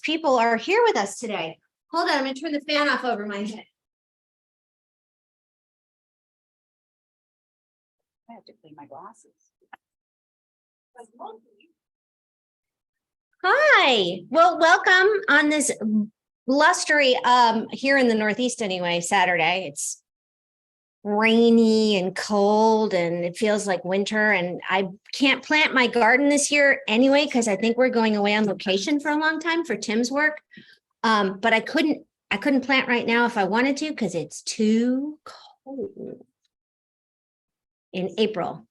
People are here with us today. Hold on, I'm gonna turn the fan off over my head. I have to clean my glasses. Hi, well, welcome on this blustery, here in the Northeast anyway, Saturday. It's rainy and cold and it feels like winter, and I can't plant my garden this year anyway because I think we're going away on location for a long time for Tim's work. But I couldn't plant right now if I wanted to because it's too cold in April.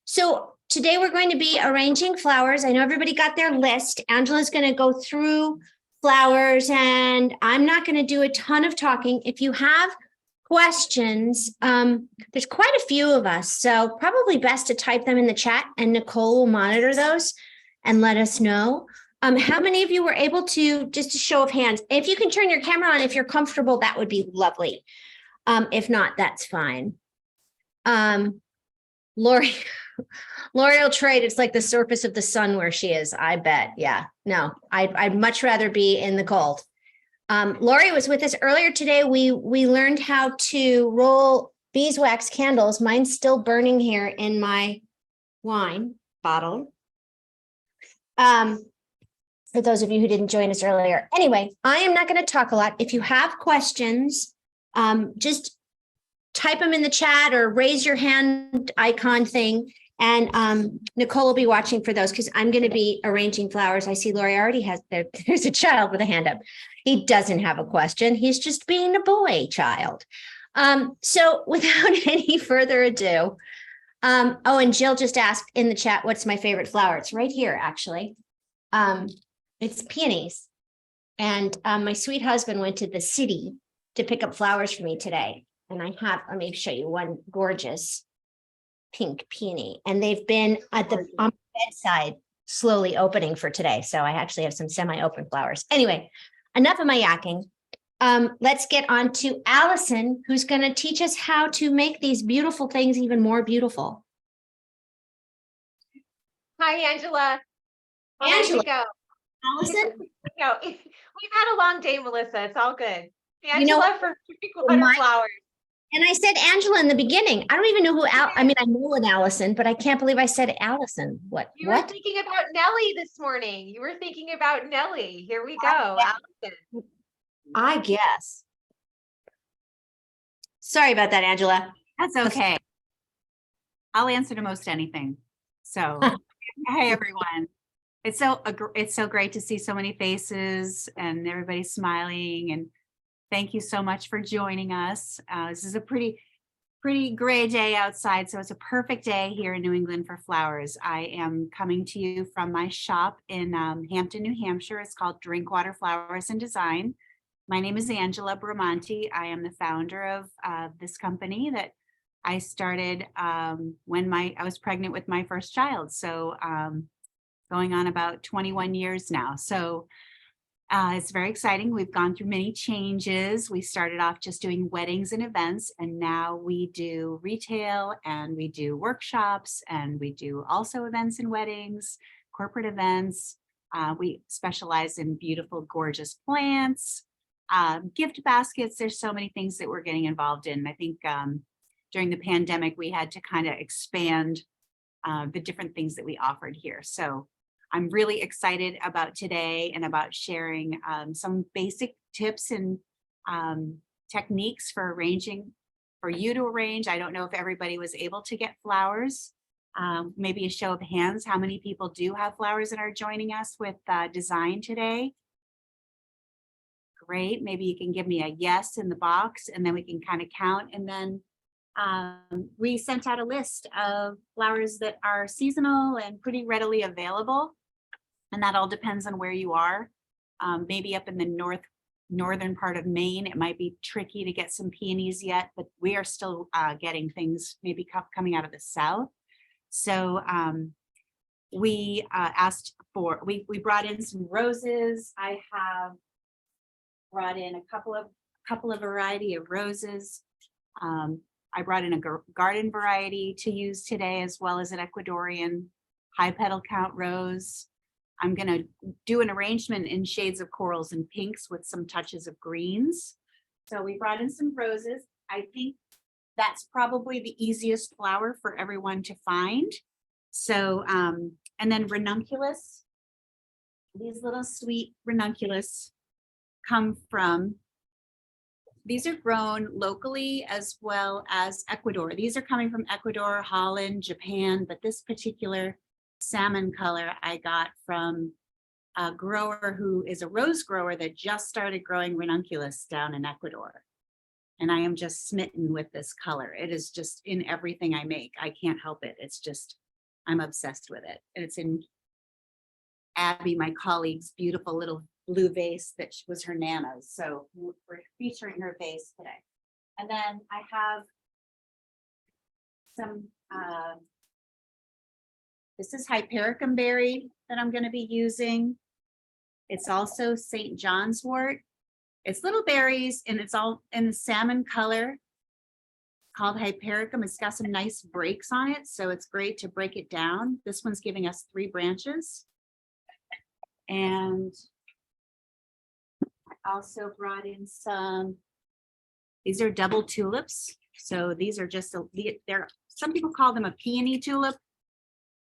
So today we're going to be arranging flowers. I know everybody got their list. Angela's going to go through flowers and I'm not going to do a ton of talking. If you have questions, there's quite a few of us, so probably best to type them in the chat and Nicole will monitor those and let us know. How many of you were able to, just a show of hands, if you can turn your camera on, if you're comfortable, that would be lovely. If not, that's fine. Lori will trade. It's like the surface of the sun where she is. I bet. Yeah, no, I'd much rather be in the cold. Lori was with us earlier today. We learned how to roll beeswax candles. Mine's still burning here in my wine bottle. For those of you who didn't join us earlier. Anyway, I am not going to talk a lot. If you have questions, just type them in the chat or raise your hand icon thing. And Nicole will be watching for those because I'm going to be arranging flowers. I see Lori already has, there's a child with a hand up. He doesn't have a question. He's just being a boy child. So without any further ado, oh, and Jill just asked in the chat, what's my favorite flower? It's right here, actually. It's peonies. And my sweet husband went to the city to pick up flowers for me today. And I have, let me show you one gorgeous pink peony. And they've been at the on the bedside slowly opening for today. So I actually have some semi-open flowers. Anyway, enough of my yakking. Let's get on to Allison, who's going to teach us how to make these beautiful things even more beautiful. Hi, Angela. Angela. Go. Allison? No, we've had a long day, Melissa. It's all good. Angela, You know, for Drinkwater Flowers. And I said Angela in the beginning. I don't even know who I mean, I know an Allison, but I can't believe I said Allison. What? You were thinking about Nellie this morning. You were thinking about Nellie. Here we go, Allison. I guess. Sorry about that, Angela. That's okay. I'll answer to most anything. So, hey everyone. It's so great to see so many faces and everybody smiling, and thank you so much for joining us. This is a pretty gray day outside, so it's a perfect day here in New England for flowers. I am coming to you from my shop in Hampton, New Hampshire. It's called Drinkwater Flowers and Design. My name is Angela Bramante. I am the founder of this company that I started when I was pregnant with my first child. So going on about 21 years now. So it's very exciting. We've gone through many changes. We started off just doing weddings and events, and now we do retail and we do workshops and we do also events and weddings, corporate events. We specialize in beautiful, gorgeous plants, gift baskets. There's so many things that we're getting involved in. I think during the pandemic, we had to kind of expand the different things that we offered here. So I'm really excited about today and about sharing some basic tips and techniques for arranging, for you to arrange. I don't know if everybody was able to get flowers. Maybe a show of hands, how many people do have flowers and are joining us with design today? Great, maybe you can give me a yes in the box and then we can kind of count. And then we sent out a list of flowers that are seasonal and pretty readily available. And that all depends on where you are. Maybe up in the northern part of Maine, it might be tricky to get some peonies yet, but we are still getting things maybe coming out of the south. So we asked for, we brought in some roses. I have brought in a couple of variety of roses. I brought in a garden variety to use today, as well as an Ecuadorian high petal count rose. I'm gonna do an arrangement in shades of corals and pinks with some touches of greens. So we brought in some roses. I think that's probably the easiest flower for everyone to find. So, and then ranunculus. These little sweet ranunculus come from, these are grown locally as well as Ecuador. These are coming from Ecuador, Holland, Japan, but this particular salmon color I got from a grower who is a rose grower that just started growing ranunculus down in Ecuador. And I am just smitten with this color. It is just in everything I make. I can't help it. It's just, I'm obsessed with it. And it's in Abby, my colleague's beautiful little blue vase that was her Nana's. So we're featuring her vase today. And then I have some, this is Hypericum berry that I'm going to be using. It's also St. John's wort. It's little berries and it's all in the salmon color, called Hypericum. It's got some nice breaks on it, so it's great to break it down. This one's giving us 3 branches. And I also brought in some, these are double tulips. So these are just, they're, some people call them a peony tulip.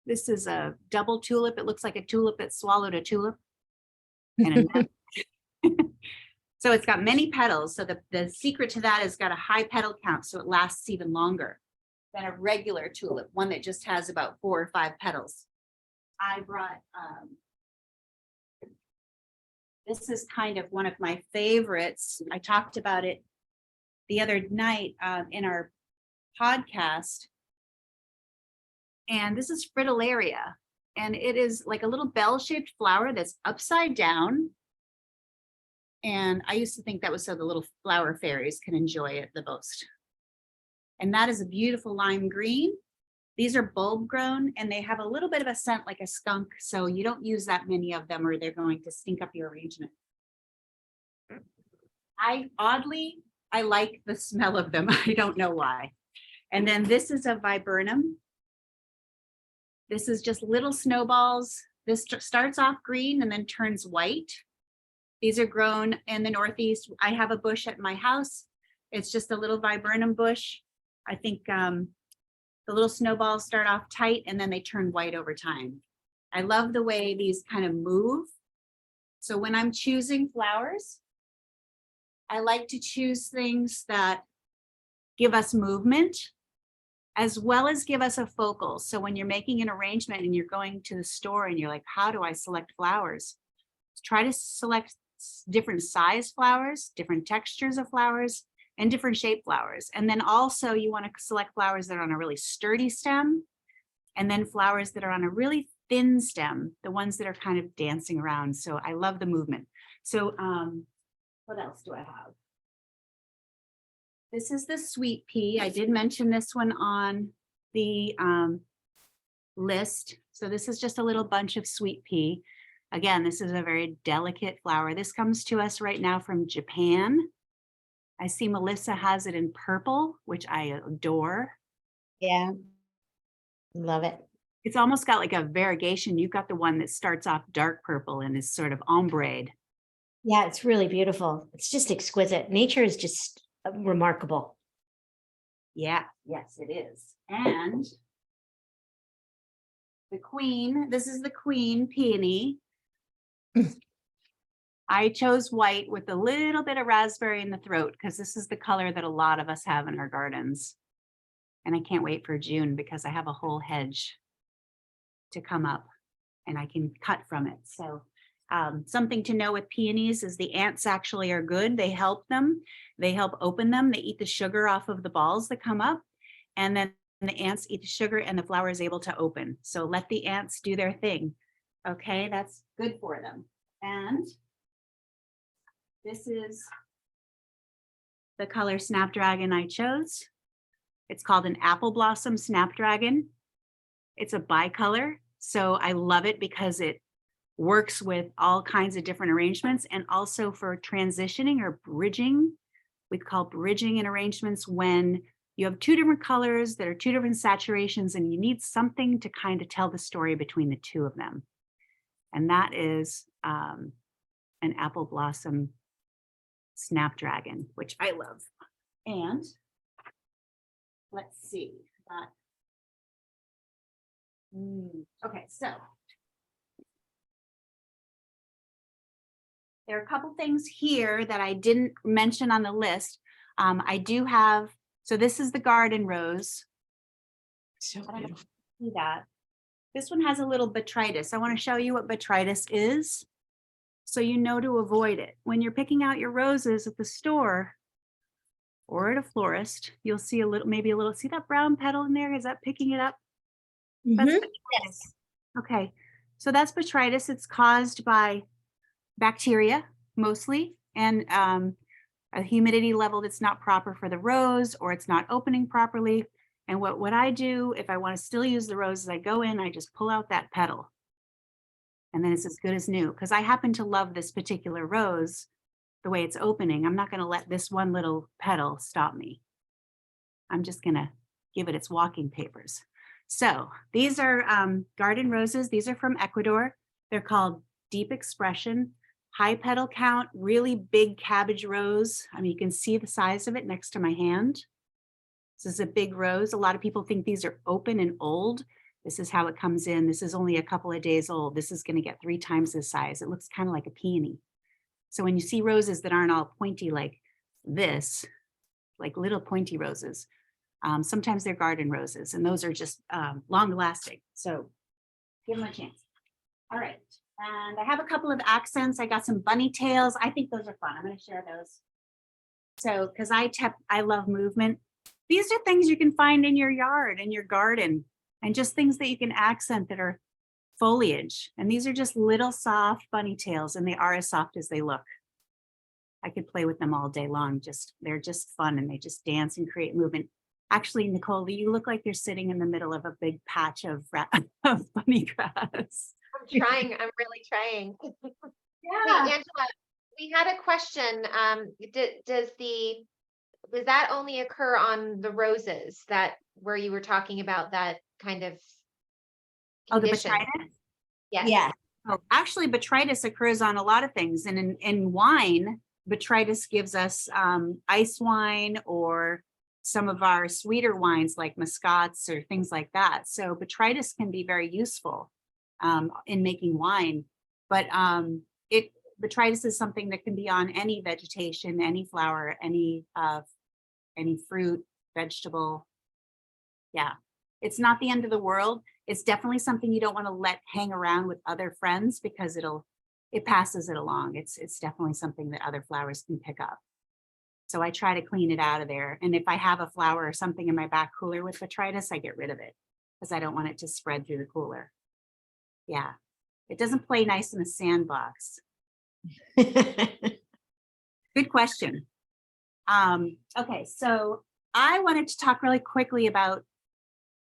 This is a double tulip. It looks like a tulip that swallowed a tulip. And so it's got many petals. So the secret to that is got a high petal count, so it lasts even longer than a regular tulip, one that just has about 4 or 5 petals. I brought, this is kind of one of my favorites. I talked about it the other night in our podcast. And this is fritillaria. And it is like a little bell-shaped flower that's upside down. And I used to think that was so the little flower fairies can enjoy it the most. And that is a beautiful lime green. These are bulb grown and they have a little bit of a scent like a skunk. So you don't use that many of them or they're going to stink up your arrangement. I like the smell of them. I don't know why. And then this is a viburnum. This is just little snowballs. This starts off green and then turns white. These are grown in the Northeast. I have a bush at my house. It's just a little viburnum bush. I think the little snowballs start off tight and then they turn white over time. I love the way these kind of move. So when I'm choosing flowers, I like to choose things that give us movement as well as give us a focal. So when you're making an arrangement and you're going to the store and you're like, how do I select flowers? Try to select different size flowers, different textures of flowers, and different shape flowers. And then also you want to select flowers that are on a really sturdy stem, and then flowers that are on a really thin stem, the ones that are kind of dancing around. So I love the movement. So what else do I have? This is the sweet pea. I did mention this one on the list. So this is just a little bunch of sweet pea. Again, this is a very delicate flower. This comes to us right now from Japan. I see Melissa has it in purple, which I adore. Yeah, love it. It's almost got like a variegation. You've got the one that starts off dark purple and is sort of ombre. Yeah, it's really beautiful. It's just exquisite. Nature is just remarkable. Yeah, yes, it is. And the queen, this is the queen peony. I chose white with a little bit of raspberry in the throat because this is the color that a lot of us have in our gardens. And I can't wait for June because I have a whole hedge to come up and I can cut from it. So something to know with peonies is the ants actually are good. They help them. They help open them. They eat the sugar off of the balls that come up. And then the ants eat the sugar and the flower is able to open. So let the ants do their thing. Okay, that's good for them. And this is the color Snapdragon I chose. It's called an apple blossom Snapdragon. It's a bicolor. So I love it because it works with all kinds of different arrangements and also for transitioning or bridging. We call bridging in arrangements when you have 2 different colors that are 2 different saturations and you need something to kind of tell the story between the 2 of them. And that is an apple blossom Snapdragon, which I love. And let's see. Okay, so there are a couple things here that I didn't mention on the list. I do have, so this is the garden rose. So I don't know if you see that. This one has a little botrytis. I want to show you what botrytis is, so you know to avoid it. When you're picking out your roses at the store or at a florist, you'll see a little, maybe a little, see that brown petal in there? Is that picking it up? That's Mhm. botrytis. Okay, so that's botrytis. It's caused by bacteria mostly, and a humidity level that's not proper for the rose, or it's not opening properly. And what I do if I want to still use the rose is I go in, I just pull out that petal, and then it's as good as new, because I happen to love this particular rose the way it's opening. I'm not going to let this one little petal stop me. I'm just going to give it its walking papers. So these are garden roses. These are from Ecuador. They're called Deep Expression, high petal count, really big cabbage rose. I mean, you can see the size of it next to my hand. This is a big rose. A lot of people think these are open and old. This is how it comes in. This is only a couple of days old. This is going to get 3 times this size. It looks kind of like a peony. So when you see roses that aren't all pointy like this, like little pointy roses, sometimes they're garden roses, and those are just long lasting. So give them a chance. All right. And I have a couple of accents. I got some bunny tails. I think those are fun. I'm going to share those. So, because I love movement. These are things you can find in your yard, in your garden, and just things that you can accent that are foliage. And these are just little soft bunny tails, and they are as soft as they look. I could play with them all day long. They're just fun, and they just dance and create movement. Actually, Nicole, you look like you're sitting in the middle of a big patch of bunny grass. I'm really trying. Wait, Yeah. Angela, we had a question. Does that only occur on the roses that where you were talking about that kind of Oh, the condition? botrytis? Yes. Yeah. Oh, actually, botrytis occurs on a lot of things. And in wine, botrytis gives us ice wine, or some of our sweeter wines like muscats or things like that. So botrytis can be very useful in making wine. But botrytis is something that can be on any vegetation, any flower, any fruit, vegetable. Yeah, it's not the end of the world. It's definitely something you don't want to let hang around with other friends, because it passes it along. It's definitely something that other flowers can pick up. So I try to clean it out of there. And if I have a flower or something in my back cooler with botrytis, I get rid of it, because I don't want it to spread through the cooler. Yeah, it doesn't play nice in a sandbox. Good question. Okay, so I wanted to talk really quickly about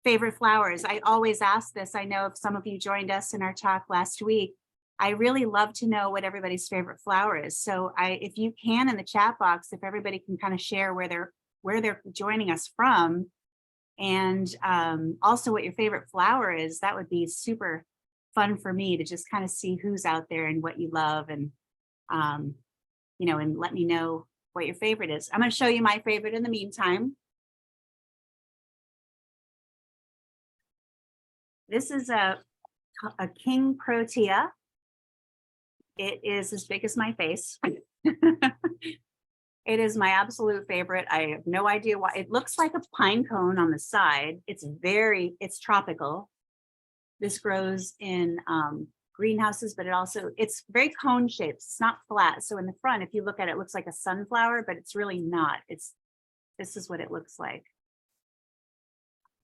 favorite flowers. I always ask this. I know if some of you joined us in our talk last week, I really love to know what everybody's favorite flower is. So if you can, in the chat box, if everybody can kind of share where they're joining us from, and also what your favorite flower is, that would be super fun for me to just kind of see who's out there and what you love, and and let me know what your favorite is. I'm going to show you my favorite in the meantime. This is a king protea. It is as big as my face. It is my absolute favorite. I have no idea why. It looks like a pine cone on the side. It's tropical. This grows in greenhouses, but it's very cone shaped. It's not flat. So in the front, if you look at it, it looks like a sunflower, but it's really not. This is what it looks like.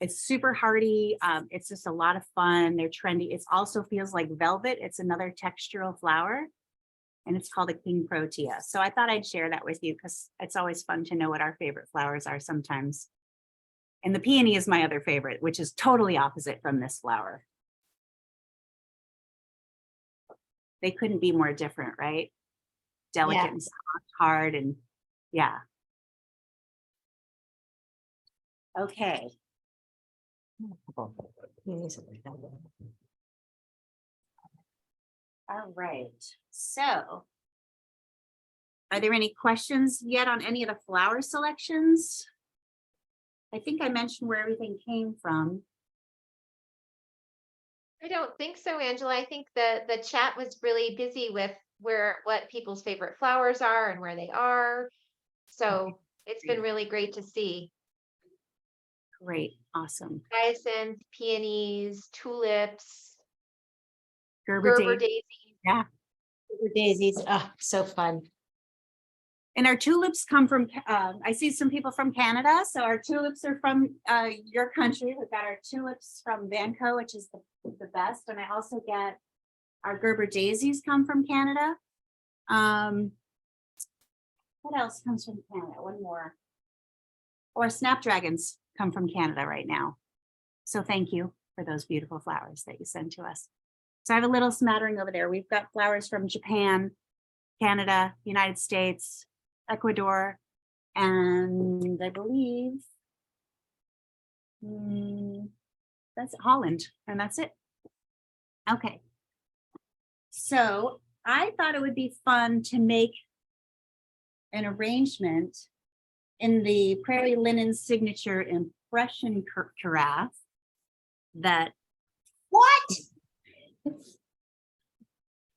It's super hardy. It's just a lot of fun. They're trendy. It also feels like velvet. It's another textural flower, and it's called a king protea. So I thought I'd share that with you, because it's always fun to know what our favorite flowers are sometimes. And the peony is my other favorite, which is totally opposite from this flower. They couldn't be more different, right? Delicate and soft, hard, and yeah. Okay. All right, so are there any questions yet on any of the flower selections? I think I mentioned where everything came from. I don't think so, Angela. I think the chat was really busy with what people's favorite flowers are and where they are. So it's been really great to see. Great, awesome. Hyacinth, peonies, daisies. tulips, Gerber daisies. Yeah. Daisies, oh, so fun. And our tulips come from, I see some people from Canada. So our tulips are from your country. We've got our tulips from Vanco, which is the best. And I also get our Gerber daisies come from Canada. What else comes from Canada? One more. Or Snapdragons come from Canada right now. So thank you for those beautiful flowers that you send to us. So I have a little smattering over there. We've got flowers from Japan, Canada, United States, Ecuador, and I believe that's Holland, and that's it. Okay. So I thought it would be fun to make an arrangement in the Prairie Linen Signature Impression Carafe that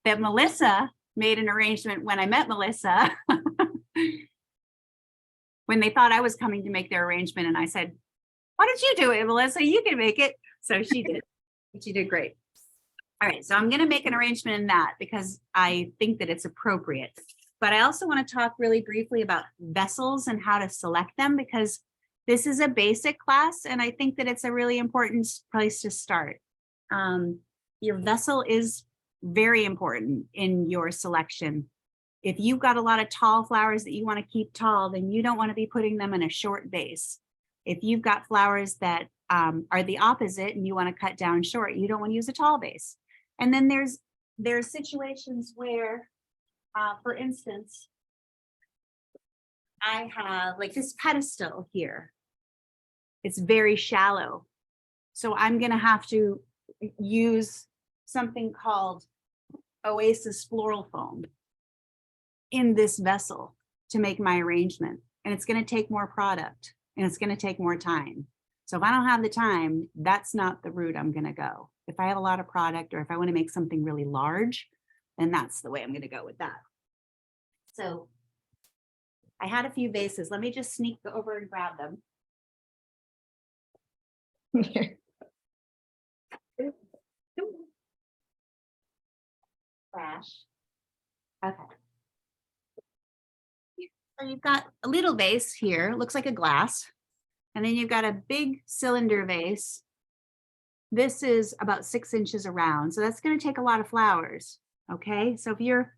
that Melissa made an arrangement when I met Melissa when they thought I was coming to make their arrangement. And I said, why don't you do it, Melissa? You can make it. So she did. She did great. All right. So I'm going to make an arrangement in that because I think that it's appropriate. But I also want to talk really briefly about vessels and how to select them because this is a basic class. And I think that it's a really important place to start. Your vessel is very important in your selection. If you've got a lot of tall flowers that you want to keep tall, then you don't want to be putting them in a short vase. If you've got flowers that are the opposite and you want to cut down short, you don't want to use a tall vase. And then there's situations where, for instance, I have like this pedestal here. It's very shallow. So I'm going to have to use something called Oasis Floral Foam in this vessel to make my arrangement. And it's going to take more product and it's going to take more time. So if I don't have the time, that's not the route I'm going to go. If I have a lot of product or if I want to make something really large, then that's the way I'm going to go with that. So I had a few vases. Let me just sneak over and grab them. Crash. Okay. So you've got a little vase here, looks like a glass. And then you've got a big cylinder vase. This is about 6 inches around. So that's going to take a lot of flowers. Okay. So if you're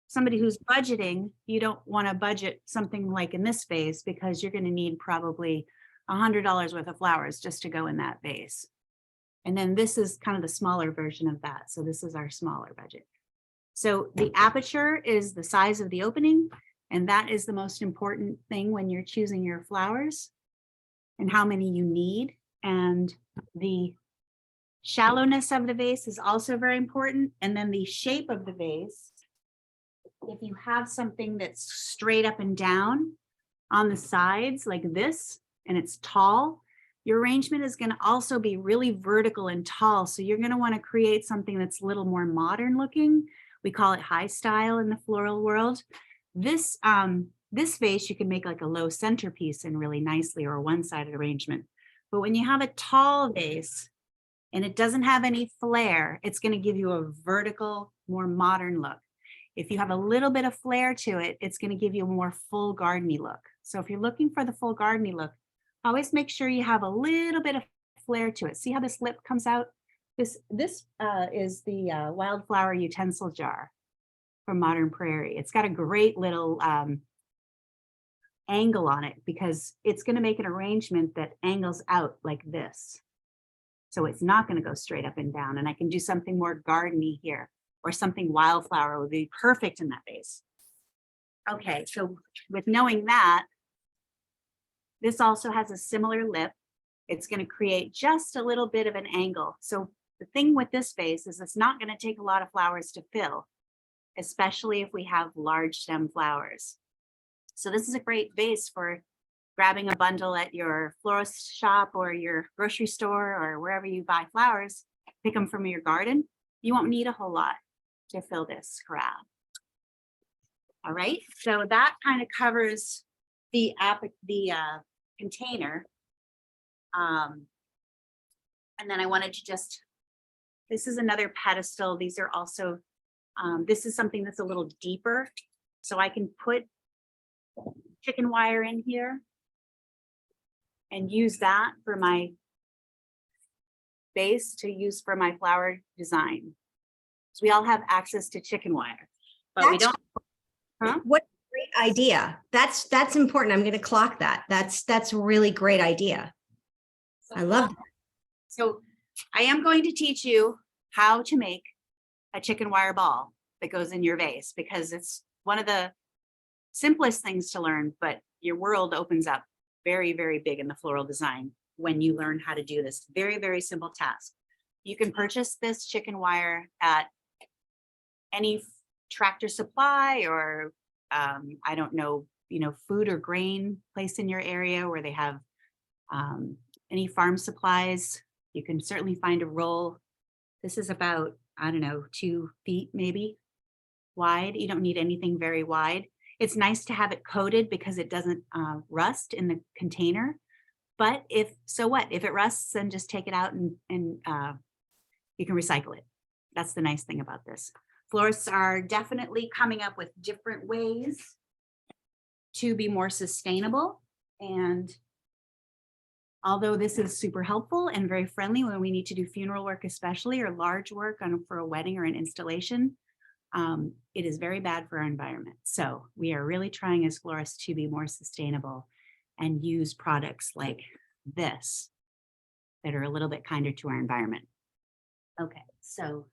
somebody who's budgeting, you don't want to budget something like in this vase because you're going to need probably $100 worth of flowers just to go in that vase. And then this is kind of the smaller version of that. So this is our smaller budget. So the aperture is the size of the opening. And that is the most important thing when you're choosing your flowers and how many you need. And the shallowness of the vase is also very important. And then the shape of the vase, if you have something that's straight up and down on the sides like this, and it's tall, your arrangement is going to also be really vertical and tall. So you're going to want to create something that's a little more modern looking. We call it high style in the floral world. This vase, you can make like a low centerpiece in really nicely or a one-sided arrangement. But when you have a tall vase and it doesn't have any flair, it's going to give you a vertical, more modern look. If you have a little bit of flair to it, it's going to give you a more full gardeny look. So if you're looking for the full gardeny look, always make sure you have a little bit of flair to it. See how this lip comes out? This is the wildflower utensil jar from Modern Prairie. It's got a great little angle on it because it's going to make an arrangement that angles out like this. So it's not going to go straight up and down. And I can do something more gardeny here or something wildflower would be perfect in that vase. Okay, so with knowing that, this also has a similar lip. It's going to create just a little bit of an angle. So The thing with this vase is it's not going to take a lot of flowers to fill, especially if we have large stem flowers. So this is a great vase for grabbing a bundle at your florist shop or your grocery store or wherever you buy flowers, pick them from your garden. You won't need a whole lot to fill this crowd. All right, so that kind of covers the container. And then I wanted to just, this is another pedestal. These are also, this is something that's a little deeper. So I can put chicken wire in here and use that for my base to use for my flower design. So we all have access to chicken wire, but we don't. Huh? What a great idea. That's important. I'm going to clock that. That's a really great idea. I love that. So I am going to teach you how to make a chicken wire ball that goes in your vase, because it's one of the simplest things to learn, but your world opens up very, very big in the floral design when you learn how to do this very, very simple task. You can purchase this chicken wire at any Tractor Supply or I don't know, food or grain place in your area where they have any farm supplies. You can certainly find a roll. This is about, I don't know, 2 feet maybe wide. You don't need anything very wide. It's nice to have it coated because it doesn't rust in the container. But so what? If it rusts, then just take it out and you can recycle it. That's the nice thing about this. Florists are definitely coming up with different ways to be more sustainable. And although this is super helpful and very friendly when we need to do funeral work, especially, or large work for a wedding or an installation, it is very bad for our environment. So we are really trying as florists to be more sustainable and use products like this that are a little bit kinder to our environment. Okay, so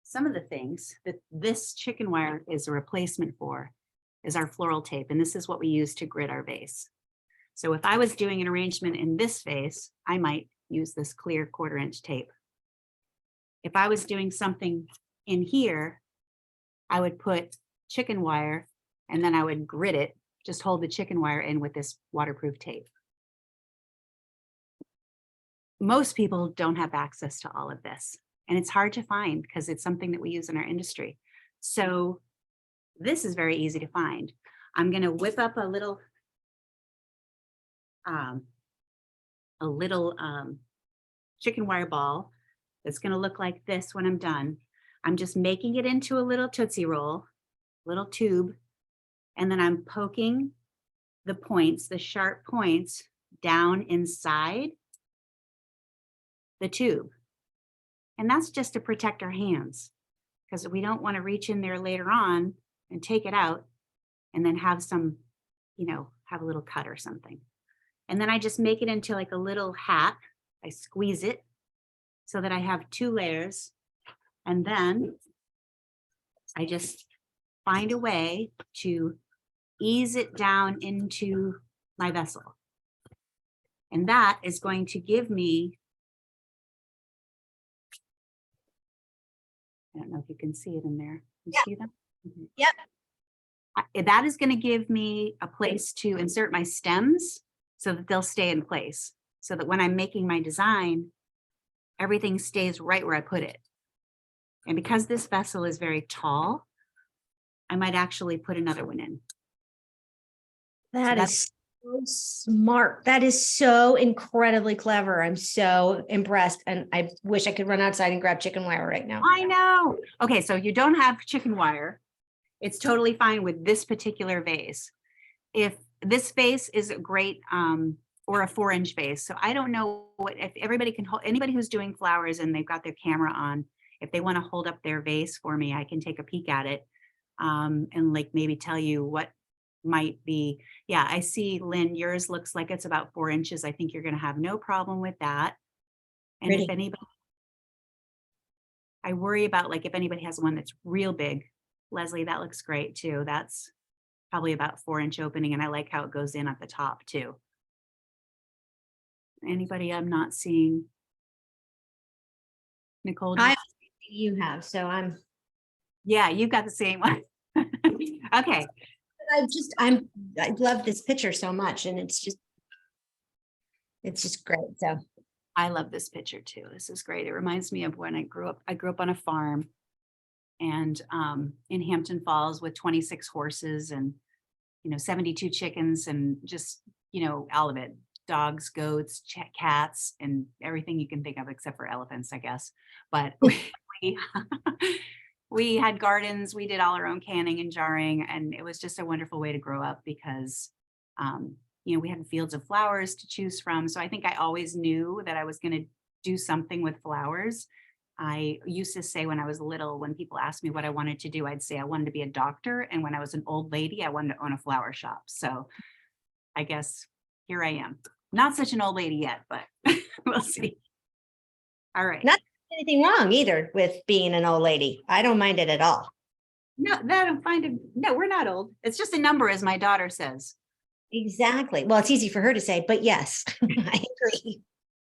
some of the things that this chicken wire is a replacement for is our floral tape. And this is what we use to grid our vase. So if I was doing an arrangement in this vase, I might use this clear 1/4 inch tape. If I was doing something in here, I would put chicken wire and then I would grid it, just hold the chicken wire in with this waterproof tape. Most people don't have access to all of this, and it's hard to find because it's something that we use in our industry. So this is very easy to find. I'm going to whip up a little chicken wire ball that's going to look like this when I'm done. I'm just making it into a little Tootsie Roll, little tube, and then I'm poking the points, the sharp points, down inside the tube. And that's just to protect our hands, because we don't want to reach in there later on and take it out and then have some, have a little cut or something. And then I just make it into like a little hat. I squeeze it so that I have 2 layers. And then I just find a way to ease it down into my vessel. And that is going to give me, I don't know if you can see it in there. You see them? Mm-hmm. Yep. That is going to give me a place to insert my stems so that they'll stay in place. So that when I'm making my design, everything stays right where I put it. And because this vessel is very tall, I might actually put another one in. That is so smart. That is so incredibly clever. I'm so impressed. And I wish I could run outside and grab chicken wire right now. I know. Okay, so you don't have chicken wire. It's totally fine with this particular vase. If this vase is a great, or a 4-inch vase. So I don't know if everybody can hold, anybody who's doing flowers and they've got their camera on, if they want to hold up their vase for me, I can take a peek at it and like maybe tell you what might be. Yeah, I see, Lynn, yours looks like it's about 4 inches. I think you're going to have no problem with that. And Pretty. if anybody, I worry about like if anybody has one that's real big. Leslie, that looks great too. That's probably about 4-inch opening, and I like how it goes in at the top too. Anybody I'm not seeing? Nicole? You have, so Yeah, you've got the same one. Okay. I love this picture so much, and it's just great. So I love this picture too. This is great. It reminds me of when I grew up. I grew up on a farm and in Hampton Falls with 26 horses and 72 chickens and just all of it. Dogs, goats, cats, and everything you can think of except for elephants, I guess. But we had gardens. We did all our own canning and jarring, and it was just a wonderful way to grow up because we had fields of flowers to choose from. So I think I always knew that I was going to do something with flowers. I used to say when I was little, when people asked me what I wanted to do, I'd say I wanted to be a doctor. And when I was an old lady, I wanted to own a flower shop. So I guess here I am. Not such an old lady yet, but we'll see. All right. not anything wrong either with being an old lady. I don't mind it at all. No, that I'm fine. No, we're not old. It's just a number, as my daughter says. Exactly. Well, it's easy for her to say, but yes, I agree.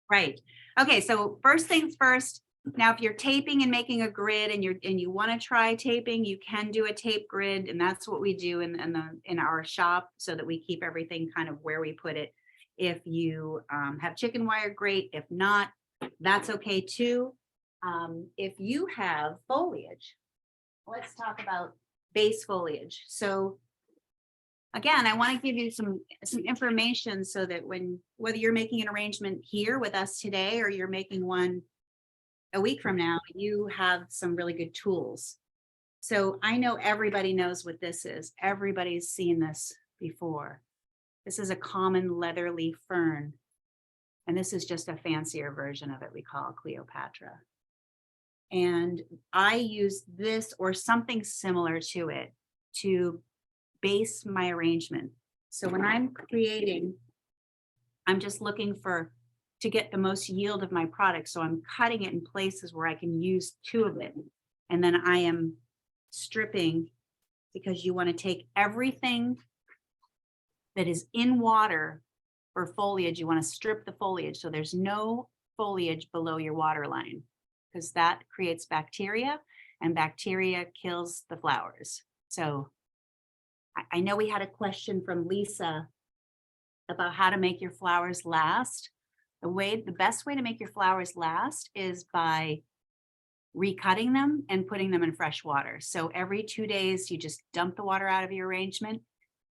Right. Okay. So first things first. Now, if you're taping and making a grid and you want to try taping, you can do a tape grid, and that's what we do in our shop so that we keep everything kind of where we put it. If you have chicken wire, great. If not, that's okay too. If you have foliage, let's talk about base foliage. So again, I want to give you some information so that whether you're making an arrangement here with us today or you're making one a week from now, you have some really good tools. So I know everybody knows what this is. Everybody's seen this before. This is a common leather leaf fern. And this is just a fancier version of it we call Cleopatra. And I use this or something similar to it to base my arrangement. So when I'm creating, I'm just looking to get the most yield of my product. So I'm cutting it in places where I can use two of it. And then I am stripping, because you want to take everything that is in water for foliage. You want to strip the foliage so there's no foliage below your water line, because that creates bacteria and bacteria kills the flowers. So I know we had a question from Lisa about how to make your flowers last. The best way to make your flowers last is by recutting them and putting them in fresh water. So every 2 days, you just dump the water out of your arrangement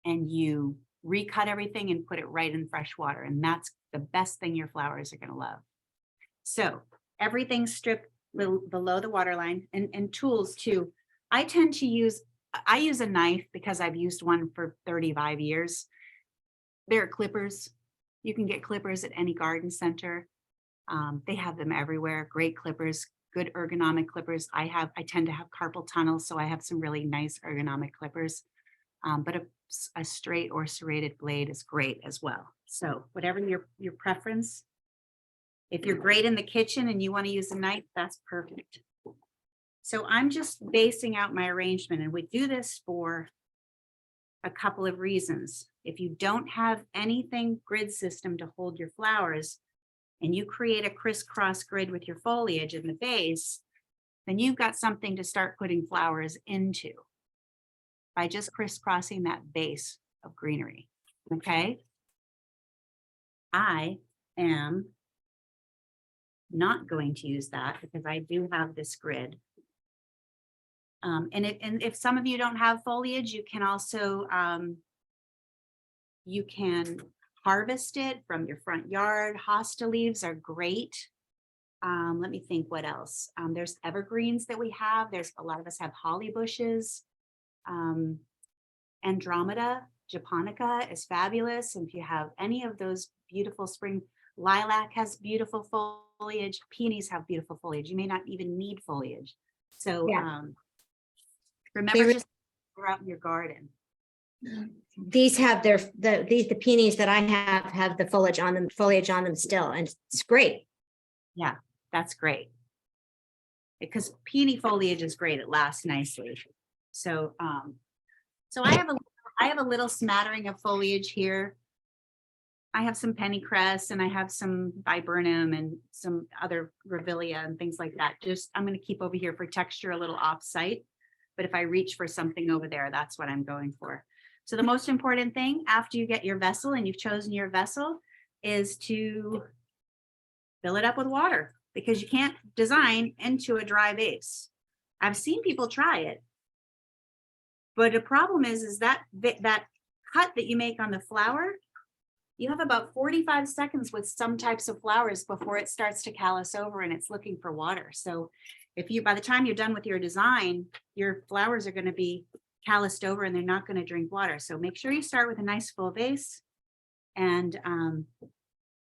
and you recut everything and put it right in fresh water. And that's the best thing your flowers are going to love. So everything's stripped below the water line, and tools too. I use a knife because I've used one for 35 years. There are clippers. You can get clippers at any garden center. They have them everywhere. Great clippers, good ergonomic clippers. I tend to have carpal tunnel, so I have some really nice ergonomic clippers. But a straight or serrated blade is great as well. So whatever your preference. If you're great in the kitchen and you want to use a knife, that's perfect. So I'm just basing out my arrangement, and we do this for a couple of reasons. If you don't have anything grid system to hold your flowers and you create a crisscross grid with your foliage in the base, then you've got something to start putting flowers into by just crisscrossing that base of greenery. Okay. I am not going to use that because I do have this grid. And if some of you don't have foliage, you can also, you can harvest it from your front yard. Hosta leaves are great. Let me think what else. There's evergreens that we have. There's a lot of us have holly bushes. Andromeda japonica is fabulous. And if you have any of those beautiful spring, lilac has beautiful foliage. Peonies have beautiful foliage. You may not even need foliage. So remember, just grow out in your garden. These have the peonies that I have the foliage on them still, and it's great. Yeah, that's great. Because peony foliage is great. It lasts nicely. So so I have a little smattering of foliage here. I have some pennycress and I have some viburnum and some other grevillea and things like that. Just, I'm going to keep over here for texture a little off site. But if I reach for something over there, that's what I'm going for. So the most important thing after you get your vessel and you've chosen your vessel is to fill it up with water, because you can't design into a dry vase. I've seen people try it. But the problem is that that cut that you make on the flower, you have about 45 seconds with some types of flowers before it starts to callus over and it's looking for water. So if you, by the time you're done with your design, your flowers are going to be calloused over and they're not going to drink water. So make sure you start with a nice full vase, and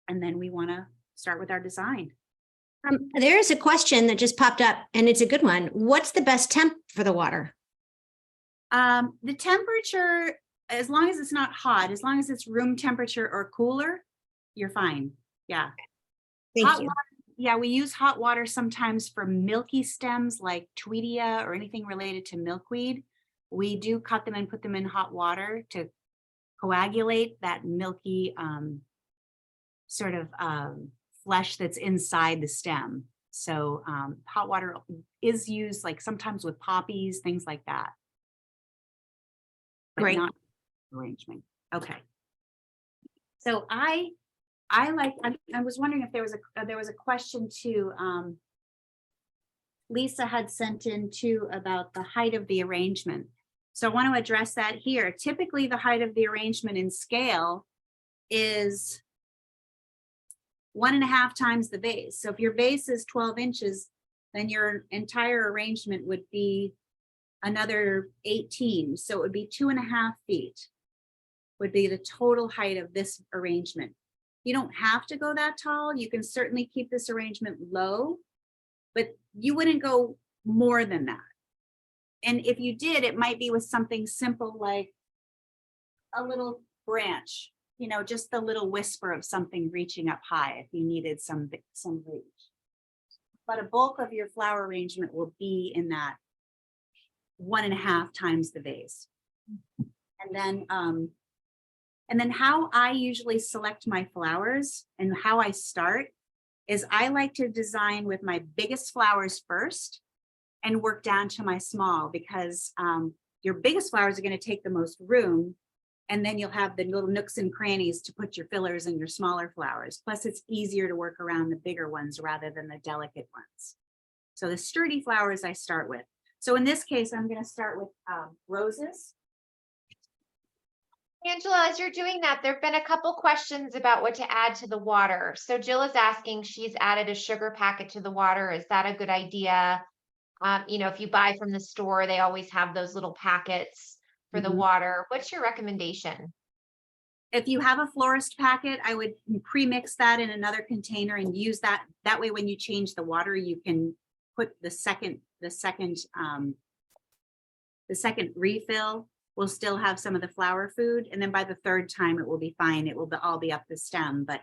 then we want to start with our design. There's a question that just popped up, and it's a good one. What's the best temp for the water? The temperature, as long as it's not hot, as long as it's room temperature or cooler, you're fine. Yeah. Thank Hot you. water, yeah, we use hot water sometimes for milky stems like Tweedia or anything related to milkweed. We do cut them and put them in hot water to coagulate that milky sort of flesh that's inside the stem. So hot water is used like sometimes with poppies, things like that. But Great. not arrangement. Okay. So I was wondering if there was a question too. Lisa had sent in too about the height of the arrangement. So I want to address that here. Typically the height of the arrangement in scale is 1.5 times the vase. So if your vase is 12 inches, then your entire arrangement would be another 18. So it would be 2.5 feet would be the total height of this arrangement. You don't have to go that tall. You can certainly keep this arrangement low, but you wouldn't go more than that. And if you did, it might be with something simple like a little branch, you know, just the little whisper of something reaching up high if you needed some reach. But a bulk of your flower arrangement will be in that 1.5 times the vase. And then how I usually select my flowers and how I start is I like to design with my biggest flowers first and work down to my small, because your biggest flowers are going to take the most room, and then you'll have the little nooks and crannies to put your fillers and your smaller flowers. Plus it's easier to work around the bigger ones rather than the delicate ones. So the sturdy flowers I start with. So in this case, I'm going to start with roses. Angela, as you're doing that, there've been a couple questions about what to add to the water. So Jill is asking, she's added a sugar packet to the water. Is that a good idea? You know, if you buy from the store, they always have those little packets for the water. What's your recommendation? If you have a florist packet, I would pre-mix that in another container and use that. That way, when you change the water, you can put the second refill will still have some of the flower food. And then by the third time, it will be fine. It will all be up the stem. But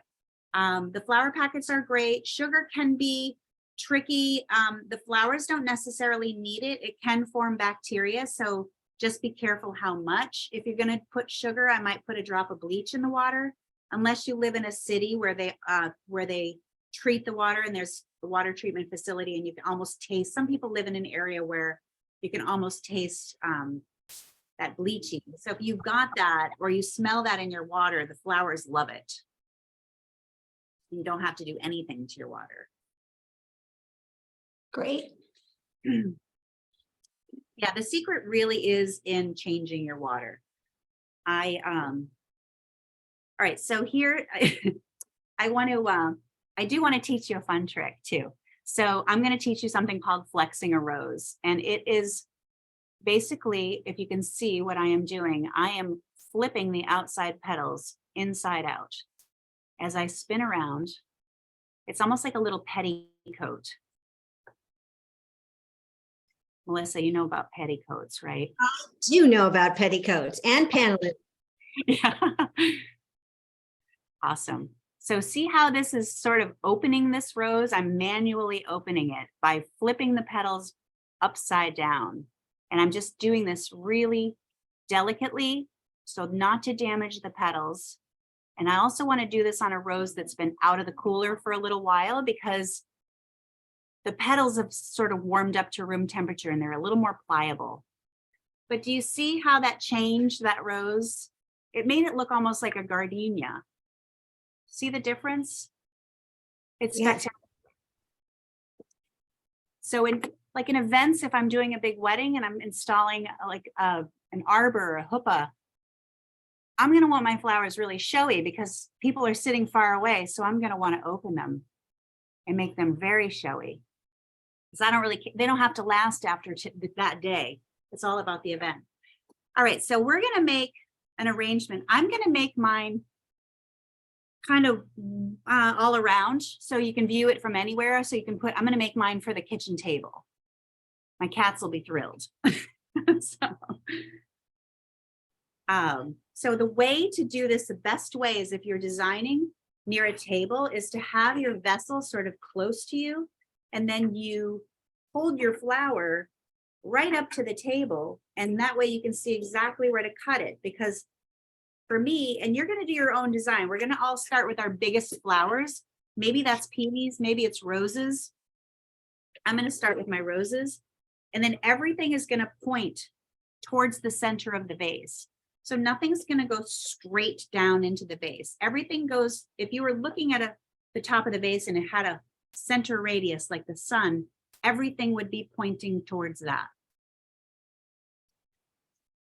the flower packets are great. Sugar can be tricky. The flowers don't necessarily need it. It can form bacteria. So just be careful how much. If you're going to put sugar, I might put a drop of bleach in the water, unless you live in a city where they treat the water and there's a water treatment facility and you can almost taste. Some people live in an area where you can almost taste that bleaching. So if you've got that or you smell that in your water, the flowers love it. You don't have to do anything to your water. Great. Yeah, the secret really is in changing your water. All right, so here I do want to teach you a fun trick too. So I'm going to teach you something called flexing a rose. And it is basically, if you can see what I am doing, I am flipping the outside petals inside out. As I spin around, it's almost like a little petticoat. Melissa, you know about petticoats, right? I do know about petticoats and panelets. Yeah. Awesome. So see how this is sort of opening this rose? I'm manually opening it by flipping the petals upside down. And I'm just doing this really delicately, so not to damage the petals. And I also want to do this on a rose that's been out of the cooler for a little while because the petals have sort of warmed up to room temperature and they're a little more pliable. But do you see how that changed that rose? It made it look almost like a gardenia. See the difference? It's Yes. spectacular. So in events, if I'm doing a big wedding and I'm installing like an arbor, a hoopah, I'm going to want my flowers really showy because people are sitting far away. So I'm going to want to open them and make them very showy. Because I don't really, they don't have to last after that day. It's all about the event. All right, so we're going to make an arrangement. I'm going to make mine kind of all around so you can view it from anywhere. So you can put, I'm going to make mine for the kitchen table. My cats will be thrilled. So the way to do this, the best way is if you're designing near a table is to have your vessel sort of close to you, and then you hold your flower right up to the table, and that way you can see exactly where to cut it. Because for me, and you're going to do your own design, we're going to all start with our biggest flowers. Maybe that's peonies, maybe it's roses. I'm going to start with my roses, and then everything is going to point towards the center of the vase. So nothing's going to go straight down into the vase. Everything goes, if you were looking at the top of the vase and it had a center radius like the sun, everything would be pointing towards that.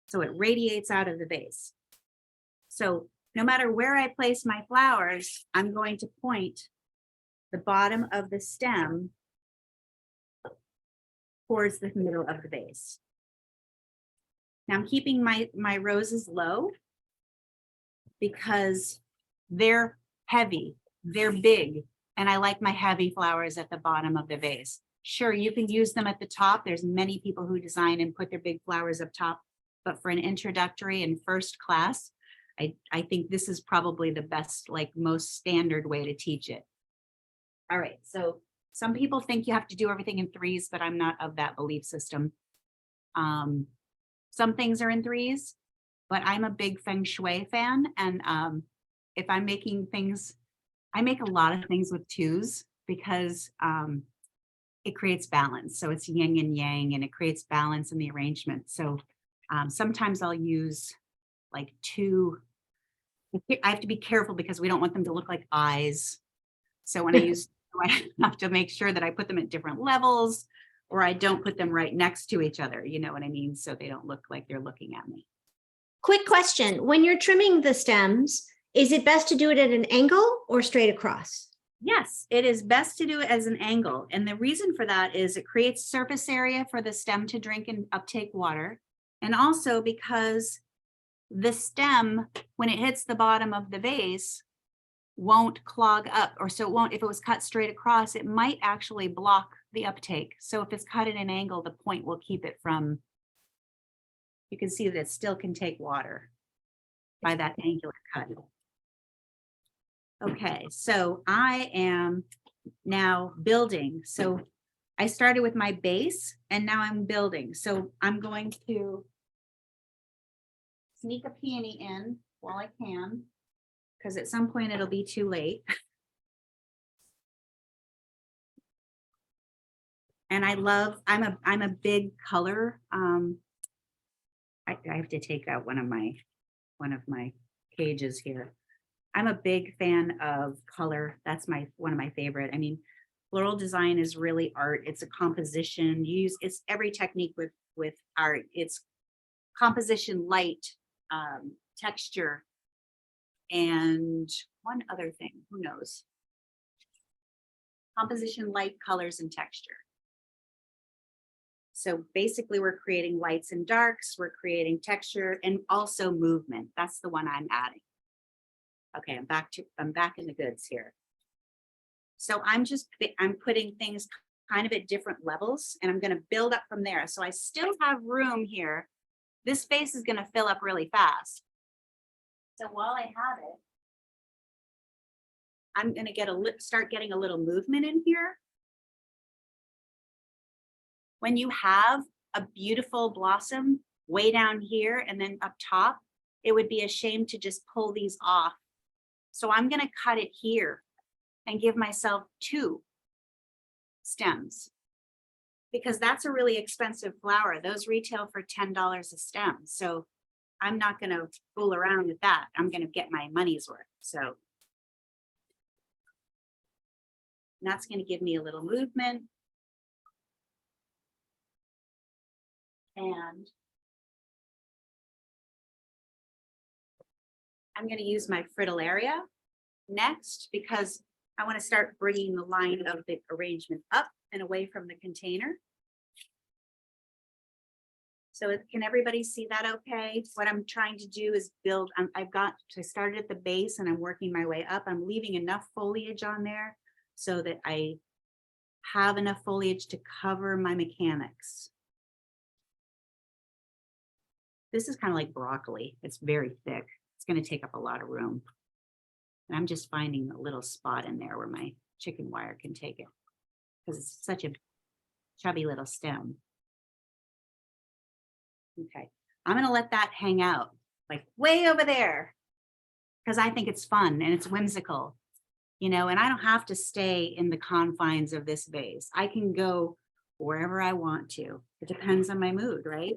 So it radiates out of the vase. So no matter where I place my flowers, I'm going to point the bottom of the stem towards the middle of the vase. Now I'm keeping my roses low because they're heavy, they're big, and I like my heavy flowers at the bottom of the vase. Sure, you can use them at the top. There's many people who design and put their big flowers up top, but for an introductory and first class, I think this is probably the best, like most standard way to teach it. All right, so some people think you have to do everything in threes, but I'm not of that belief system. Some things are in threes, but I'm a big feng shui fan. And if I'm making things, I make a lot of things with twos because it creates balance. So it's yin and yang, and it creates balance in the arrangement. So sometimes I'll use like two. I have to be careful because we don't want them to look like eyes. So when I use, I have to make sure that I put them at different levels, or I don't put them right next to each other. You know what I mean? So they don't look like they're looking at me. Quick question. When you're trimming the stems, is it best to do it at an angle or straight across? Yes, it is best to do it as an angle. And the reason for that is it creates surface area for the stem to drink and uptake water. And also because the stem, when it hits the bottom of the vase, won't clog up, or so it won't, if it was cut straight across, it might actually block the uptake. So if it's cut at an angle, the point will keep it from, you can see that it still can take water by that angular cut. Okay, so I am now building. So I started with my base and now I'm building. So I'm going to sneak a peony in while I can, because at some point it'll be too late. And I love, I'm a big color. I have to take out one of my pages here. I'm a big fan of color. That's one of my favorite. I mean, floral design is really art. It's a composition. It's every technique with art. It's composition, light, texture, and one other thing, who knows? Composition, light, colors, and texture. So basically we're creating lights and darks, we're creating texture, and also movement. That's the one I'm adding. Okay, I'm back in the goods here. So I'm putting things kind of at different levels, and I'm going to build up from there. So I still have room here. This space is going to fill up really fast. So while I have it, I'm going to start getting a little movement in here. When you have a beautiful blossom way down here and then up top, it would be a shame to just pull these off So I'm going to cut it here and give myself 2 stems because that's a really expensive flower. Those retail for $10 a stem. So I'm not going to fool around with that. I'm going to get my money's worth. So that's going to give me a little movement. And I'm going to use my Fritillaria next because I want to start bringing the line of the arrangement up and away from the container. So can everybody see that okay? What I'm trying to do is build, I started at the base and I'm working my way up. I'm leaving enough foliage on there so that I have enough foliage to cover my mechanics. This is kind of like broccoli. It's very thick. It's going to take up a lot of room. And I'm just finding a little spot in there where my chicken wire can take it because it's such a chubby little stem. Okay, I'm going to let that hang out like way over there because I think it's fun and it's whimsical, you know, and I don't have to stay in the confines of this vase. I can go wherever I want to. It depends on my mood, right?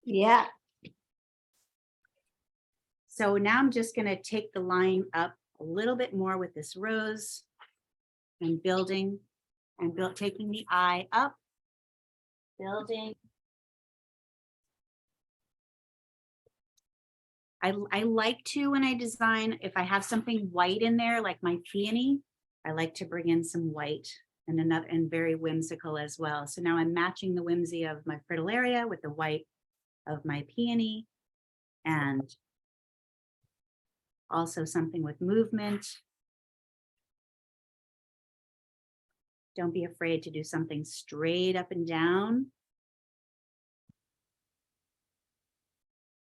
Yeah. So now I'm just going to take the line up a little bit more with this rose and building and taking the eye up, building. I like to, when I design, if I have something white in there, like my peony, I like to bring in some white and very whimsical as well. So now I'm matching the whimsy of my Fritillaria with the white of my peony and also something with movement. Don't be afraid to do something straight up and down.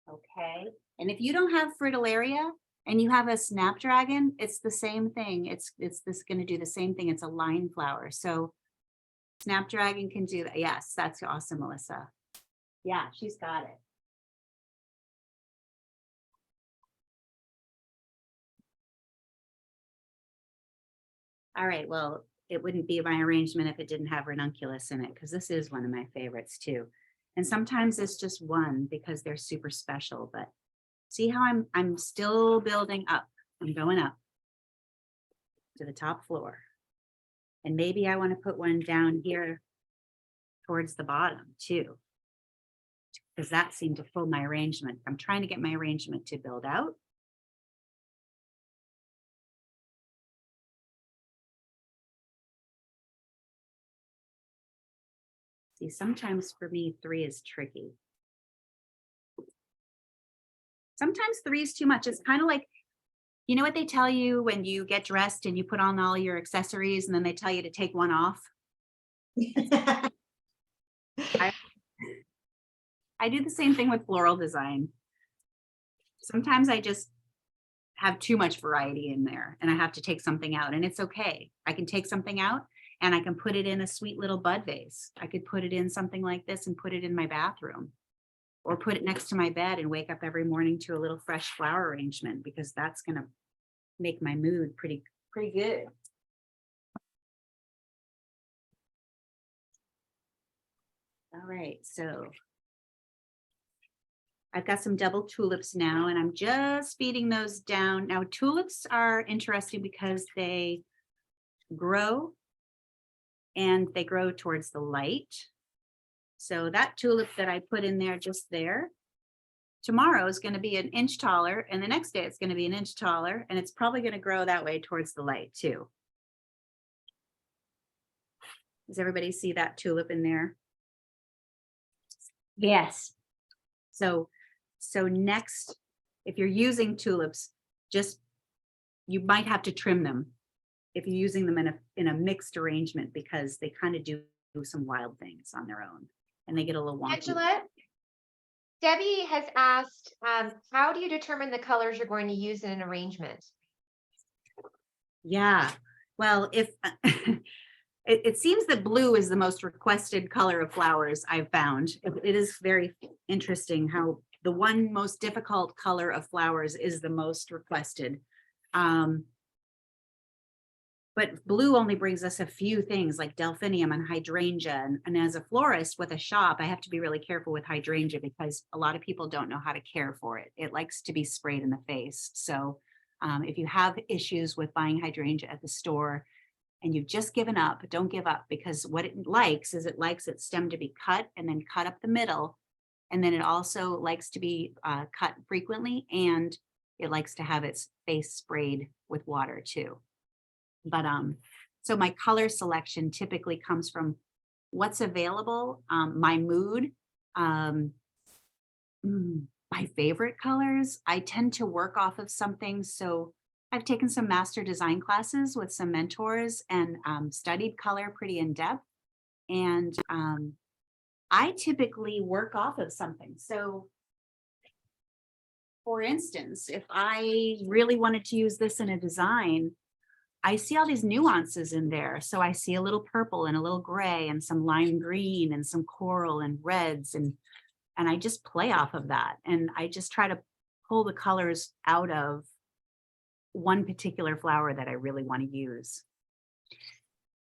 Okay. And if you don't have Fritillaria and you have a Snapdragon, it's the same thing. It's going to do the same thing. It's a line flower. So Snapdragon can do that. Yes, that's awesome, Melissa. Yeah, she's got it. All right, well, it wouldn't be my arrangement if it didn't have Ranunculus in it, because this is one of my favorites too. And sometimes it's just one because they're super special, but see how I'm still building up. I'm going up to the top floor. And maybe I want to put one down here towards the bottom too, because that seemed to pull my arrangement. I'm trying to get my arrangement to build out. See, sometimes for me, 3 is tricky. Sometimes 3 is too much. It's kind of like, you know what they tell you when you get dressed and you put on all your accessories and then they tell you to take one off? I do the same thing with floral design. Sometimes I just have too much variety in there and I have to take something out, and it's okay. I can take something out and I can put it in a sweet little bud vase. I could put it in something like this and put it in my bathroom, or put it next to my bed and wake up every morning to a little fresh flower arrangement, because that's going to make my mood pretty good. All right, so I've got some double tulips now, and I'm just feeding those down. Now, tulips are interesting because they grow, and they grow towards the light. So that tulip that I put in there just there, tomorrow is going to be an inch taller, and the next day it's going to be an inch taller, and it's probably going to grow that way towards the light too. Does everybody see that tulip in there? Yes. So next, if you're using tulips, you might have to trim them if you're using them in a mixed arrangement, because they kind of do some wild things on their own and they get a little wonky. Angela, Debbie has asked, how do you determine the colors you're going to use in an arrangement? Yeah, well, if it seems that blue is the most requested color of flowers I've found. It is very interesting how the one most difficult color of flowers is the most requested. But blue only brings us a few things like delphinium and hydrangea. And as a florist with a shop, I have to be really careful with hydrangea because a lot of people don't know how to care for it. It likes to be sprayed in the face. So if you have issues with buying hydrangea at the store and you've just given up, don't give up, because what it likes is it likes its stem to be cut and then cut up the middle. And then it also likes to be cut frequently, and it likes to have its face sprayed with water too. But so my color selection typically comes from what's available, my mood, my favorite colors. I tend to work off of something. So I've taken some master design classes with some mentors and studied color pretty in depth. And I typically work off of something. So for instance, if I really wanted to use this in a design, I see all these nuances in there. So I see a little purple and a little gray and some lime green and some coral and reds. And I just play off of that. And I just try to pull the colors out of one particular flower that I really want to use.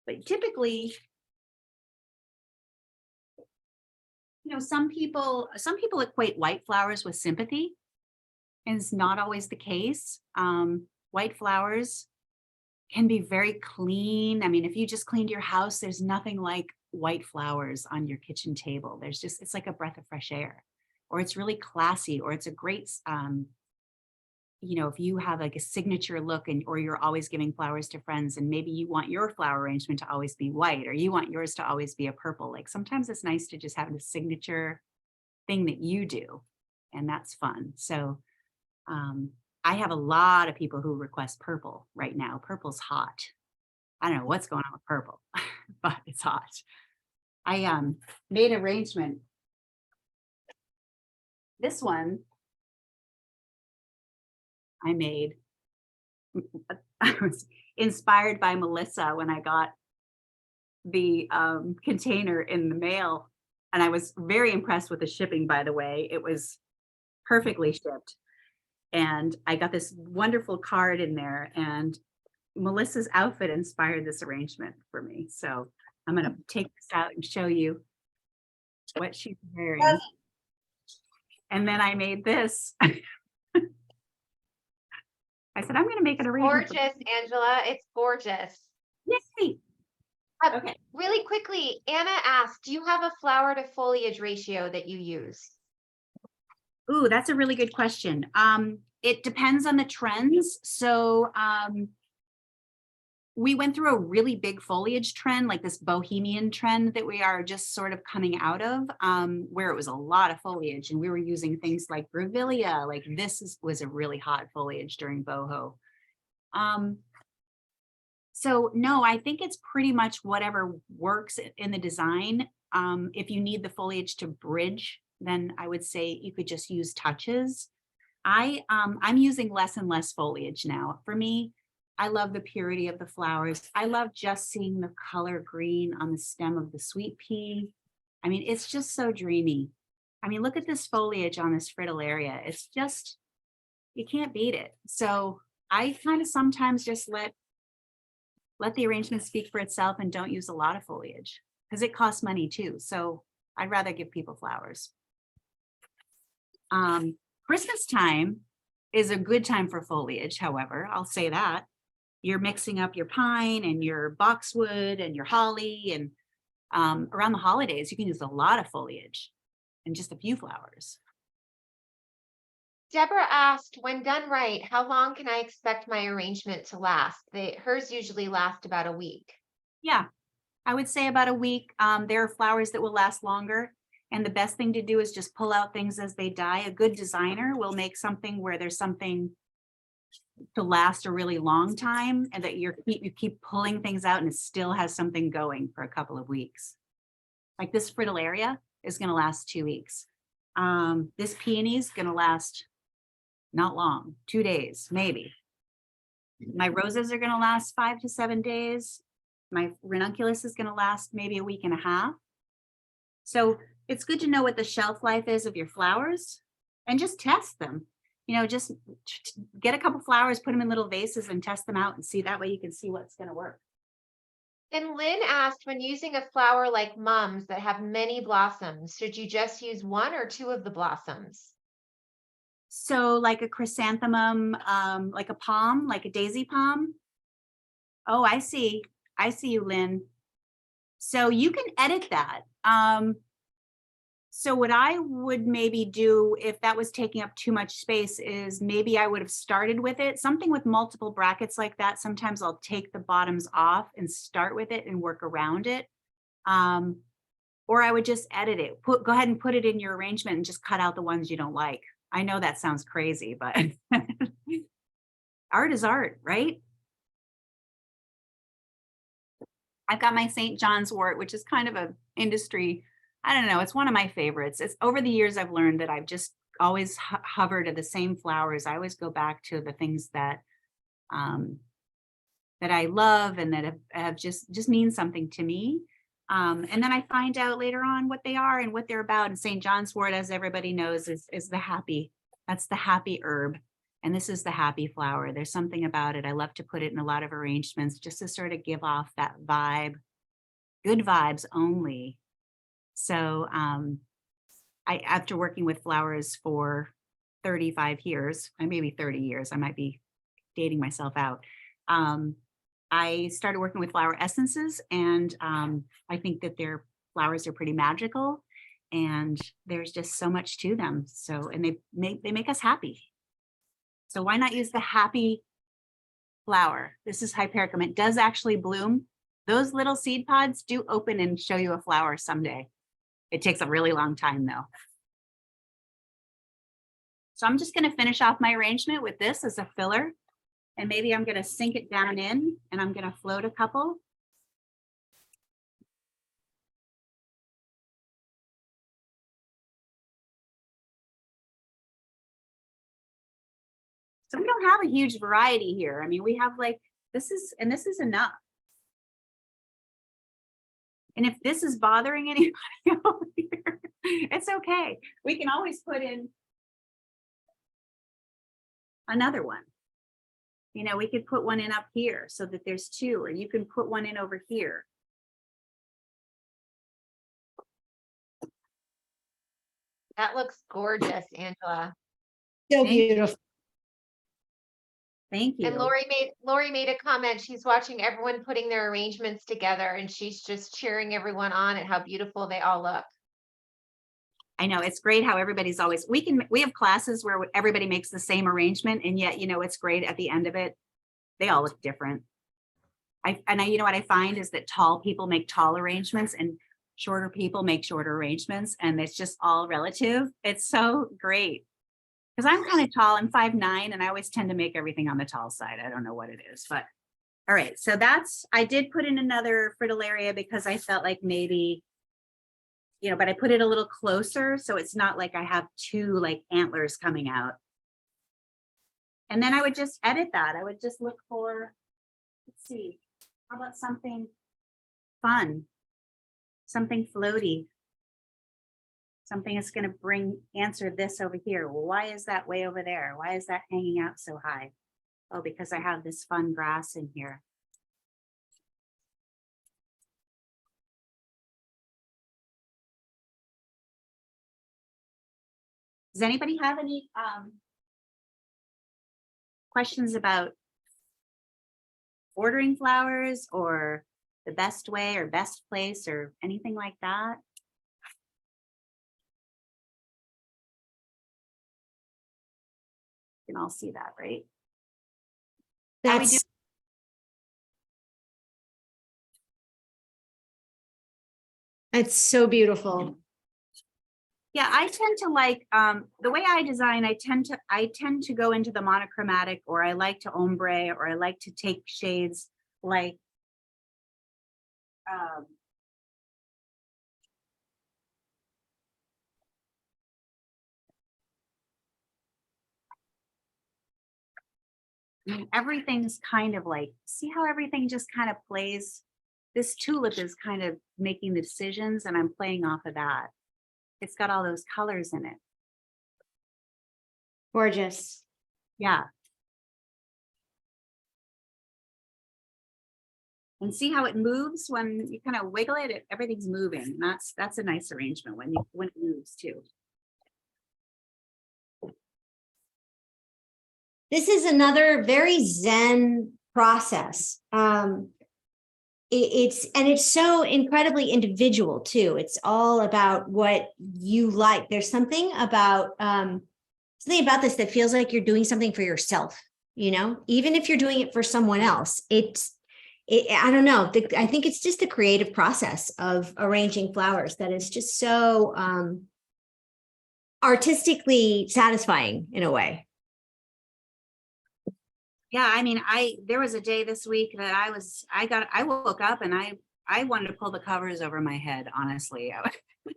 But typically, you know, some people equate white flowers with sympathy, and it's not always the case. White flowers can be very clean. I mean, if you just cleaned your house, there's nothing like white flowers on your kitchen table. There's just, it's like a breath of fresh air, or it's really classy, or it's a great, you know, if you have like a signature look and, or you're always giving flowers to friends and maybe you want your flower arrangement to always be white, or you want yours to always be a purple. Like sometimes it's nice to just have a signature thing that you do, and that's fun. So, I have a lot of people who request purple right now. Purple's hot. I don't know what's going on with purple, but it's hot. I made an arrangement. This one I made, I was inspired by Melissa when I got the container in the mail. And I was very impressed with the shipping, by the way. It was perfectly shipped. And I got this wonderful card in there, and Melissa's outfit inspired this arrangement for me. So I'm going to take this out and show you what she's wearing. And then I made this. I said, I'm going to make an arrangement. Gorgeous, Angela. It's gorgeous. Yay. Okay. Really quickly, Anna asked, do you have a flower to foliage ratio that you use? Ooh, that's a really good question. It depends on the trends. So we went through a really big foliage trend, like this bohemian trend that we are just sort of coming out of, where it was a lot of foliage, and we were using things like grevillea. Like was a really hot foliage during boho. So no, I think it's pretty much whatever works in the design. If you need the foliage to bridge, then I would say you could just use touches. I'm using less and less foliage now. For me, I love the purity of the flowers. I love just seeing the color green on the stem of the sweet pea. I mean, it's just so dreamy. I mean, look at this foliage on this fritillaria. It's just, you can't beat it. So I kind of sometimes just let the arrangement speak for itself and don't use a lot of foliage, because it costs money too. So I'd rather give people flowers. Christmas time is a good time for foliage, however, I'll say that. You're mixing up your pine and your boxwood and your holly, and around the holidays, you can use a lot of foliage and just a few flowers. Deborah asked, when done right, how long can I expect my arrangement to last? Hers usually last about a week. Yeah, I would say about a week. There are flowers that will last longer. And the best thing to do is just pull out things as they die. A good designer will make something where there's something to last a really long time, and that you keep pulling things out and it still has something going for a couple of weeks. Like this fritillaria is going to last 2 weeks. This peony is going to last not long, 2 days, maybe. My roses are going to last 5 to 7 days. My ranunculus is going to last maybe a week and a half. So it's good to know what the shelf life is of your flowers and just test them. just get a couple flowers, put them in little vases and test them out and see. That way you can see what's going to work. And Lynn asked, when using a flower like mums that have many blossoms, should you just use one or two of the blossoms? So like a chrysanthemum, like a palm, like a daisy palm. Oh, I see. I see you, Lynn. So you can edit that. So what I would maybe do if that was taking up too much space is maybe I would have started with it. Something with multiple brackets like that. Sometimes I'll take the bottoms off and start with it and work around it. Or I would just edit it. Go ahead and put it in your arrangement and just cut out the ones you don't like. I know that sounds crazy, but art is art, right? I've got my St. John's wort, which is kind of a industry. I don't know. It's one of my favorites. It's over the years I've learned that I've just always hovered at the same flowers. I always go back to the things that that I love and that have just mean something to me. And then I find out later on what they are and what they're about. And St. John's wort, as everybody knows, is the happy. That's the happy herb. And this is the happy flower. There's something about it. I love to put it in a lot of arrangements just to sort of give off that vibe, good vibes only. So after working with flowers for 35 years, maybe 30 years, I might be dating myself out. I started working with flower essences, and I think that their flowers are pretty magical, and there's just so much to them. So, and they make us happy. So why not use the happy flower? This is hypericum. It does actually bloom. Those little seed pods do open and show you a flower someday. It takes a really long time though. So I'm just going to finish off my arrangement with this as a filler. And maybe I'm going to sink it down in, and I'm going to float a couple. So we don't have a huge variety here. I mean, we have like, this is enough. And if this is bothering anybody over here, it's okay. We can always put in another one. We could put one in up here so that there's two, or you can put one in over here. That looks gorgeous, Angela. So beautiful. Thank you. And Lori made a comment. She's watching everyone putting their arrangements together, and she's just cheering everyone on at how beautiful they all look. I know, it's great how everybody's always, we have classes where everybody makes the same arrangement, and yet, it's great at the end of it. They all look different. You know what I find is that tall people make tall arrangements and shorter people make shorter arrangements, and it's just all relative. It's so great. Because I'm kind of tall, I'm 5'9", and I always tend to make everything on the tall side. I don't know what it is, but all right. So I did put in another fritillaria because I felt like maybe, but I put it a little closer, so it's not like I have two like antlers coming out. And then I would just edit that. I would just look for, let's see, how about something fun, something floaty, something that's going to answer this over here. Well, why is that way over there? Why is that hanging out so high? Oh, because I have this fun grass in here. Does anybody have any questions about ordering flowers or the best way or best place or anything like that? You can all see that, right? It's so beautiful. Yeah, I tend to like the way I design. I tend to go into the monochromatic, or I like to ombre, or I like to take shades like everything's kind of like, see how everything just kind of plays. This tulip is kind of making the decisions, and I'm playing off of that. It's got all those colors in it. Gorgeous. Yeah. And see how it moves when you kind of wiggle it, everything's moving. And that's a nice arrangement when it moves too. This is another very Zen process. It's so incredibly individual too. It's all about what you like. There's something about this that feels like you're doing something for yourself, even if you're doing it for someone else. I don't know. I think it's just the creative process of arranging flowers that is just so artistically satisfying in a way. Yeah, I mean, there was a day this week that I woke up and I wanted to pull the covers over my head, honestly. I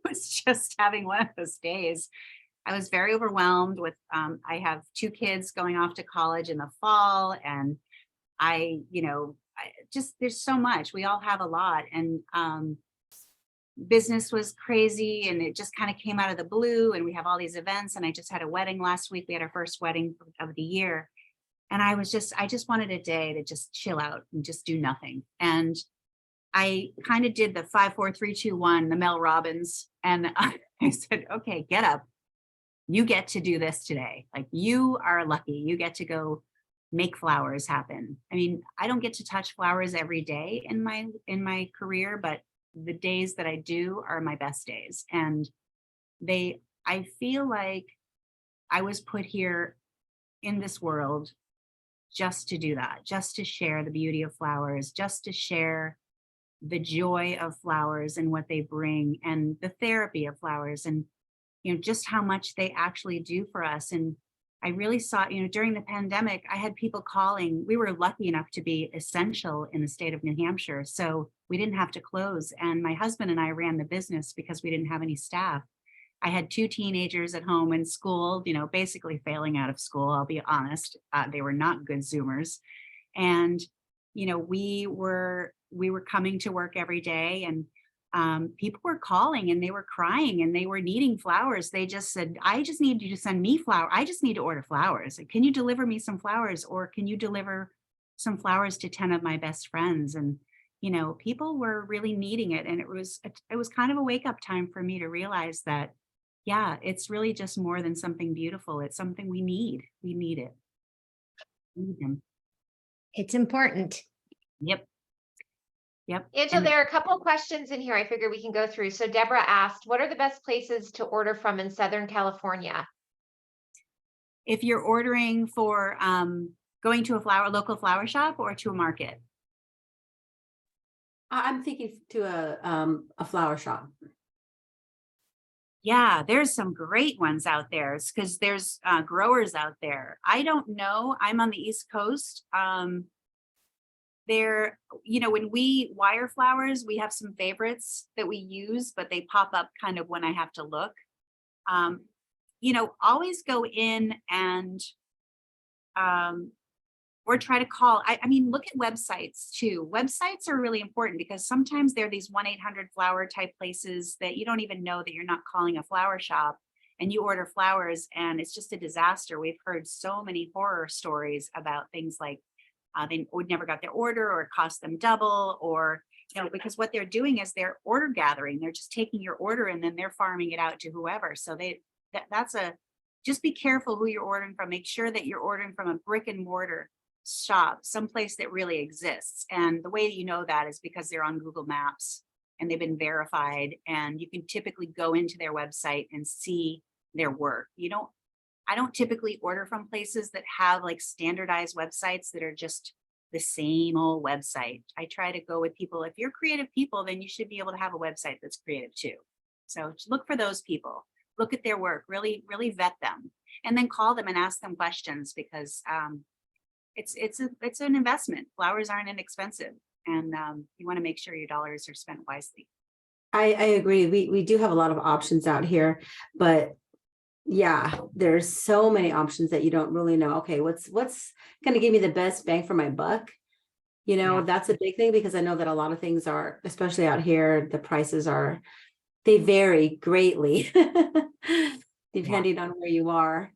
was just having one of those days. I was very overwhelmed with I have 2 kids going off to college in the fall, and there's so much. We all have a lot, and business was crazy, and it just kind of came out of the blue, and we have all these events, and I just had a wedding last week. We had our first wedding of the year. And I just wanted a day to just chill out and just do nothing. And I kind of did the 5, 4, 3, 2, 1, the Mel Robbins. And I said, okay, get up. You get to do this today. Like, you are lucky. You get to go make flowers happen. I mean, I don't get to touch flowers every day in my career, but the days that I do are my best days. And I feel like I was put here in this world just to do that, just to share the beauty of flowers, just to share the joy of flowers and what they bring, and the therapy of flowers, and just how much they actually do for us. And I really saw, during the pandemic, I had people calling. We were lucky enough to be essential in the state of New Hampshire, so we didn't have to close. And my husband and I ran the business because we didn't have any staff. I had 2 teenagers at home in school, basically failing out of school. I'll be honest. They were not good Zoomers. And, we were coming to work every day, and people were calling and they were crying and they were needing flowers. They just said, I just need you to send me flowers. I just need to order flowers. Can you deliver me some flowers, or can you deliver some flowers to 10 of my best friends? And, people were really needing it. And it was kind of a wake up time for me to realize that, yeah, it's really just more than something beautiful. It's something we need. We need it. We need them. It's important. Yep. Angela, there are a couple of questions in here I figure we can go through. So Deborah asked, what are the best places to order from in Southern California? If you're ordering for going to a local flower shop or to a market? I'm thinking to a flower shop. Yeah, there's some great ones out there because there's growers out there. I don't know. I'm on the East Coast. When we wire flowers, we have some favorites that we use, but they pop up kind of when I have to look. Always go in and or try to call. I mean, look at websites too. Websites are really important because sometimes they're these 1-800-flower type places that you don't even know that you're not calling a flower shop, and you order flowers and it's just a disaster. We've heard so many horror stories about things like they would never got their order, or it cost them double, or because what they're doing is they're order gathering. They're just taking your order and then they're farming it out to whoever. So just be careful who you're ordering from. Make sure that you're ordering from a brick and mortar shop, someplace that really exists. And the way that you know that is because they're on Google Maps and they've been verified, and you can typically go into their website and see their work. I don't typically order from places that have like standardized websites that are just the same old website. I try to go with people. If you're creative people, then you should be able to have a website that's creative too. So look for those people, look at their work, really, really vet them, and then call them and ask them questions, because it's an investment. Flowers aren't inexpensive, and you want to make sure your dollars are spent wisely. I agree. We do have a lot of options out here, but yeah, there's so many options that you don't really know. Okay, what's going to give me the best bang for my buck? Yeah. That's a big thing, because I know that a lot of things are, especially out here, the prices they vary greatly depending on where you are,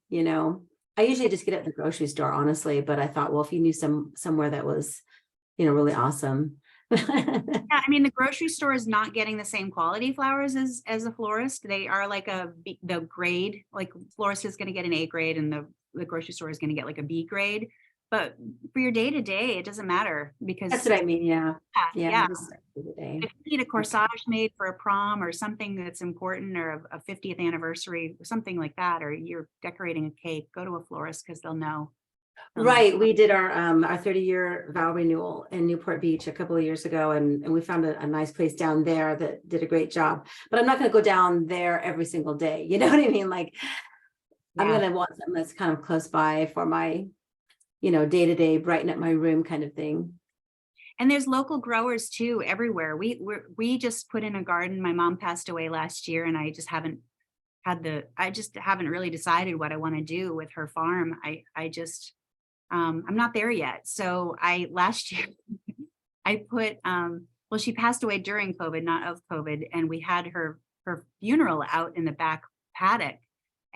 I usually just get it at the grocery store, honestly, but I thought, well, if you knew somewhere that was, really awesome. Yeah, I mean, the grocery store is not getting the same quality flowers as a florist. They are like the grade, like florist is going to get an A grade and the grocery store is going to get like a B grade. But for your day to day, it doesn't matter because That's what I mean, yeah. yeah. Just for the day. If you need a corsage made for a prom or something that's important or a 50th anniversary, something like that, or you're decorating a cake, go to a florist because they'll know. Right, we did our 30-year vow renewal in Newport Beach a couple of years ago, and we found a nice place down there that did a great job. But I'm not going to go down there every single day. You know what I mean? Like, I'm Yeah. going to want something that's kind of close by for my, day-to-day brighten up my room kind of thing. And there's local growers too everywhere. We just put in a garden. My mom passed away last year, and I just haven't really decided what I want to do with her farm. I'm not there yet. So last year I put, well, she passed away during COVID, not of COVID. And we had her funeral out in the back paddock,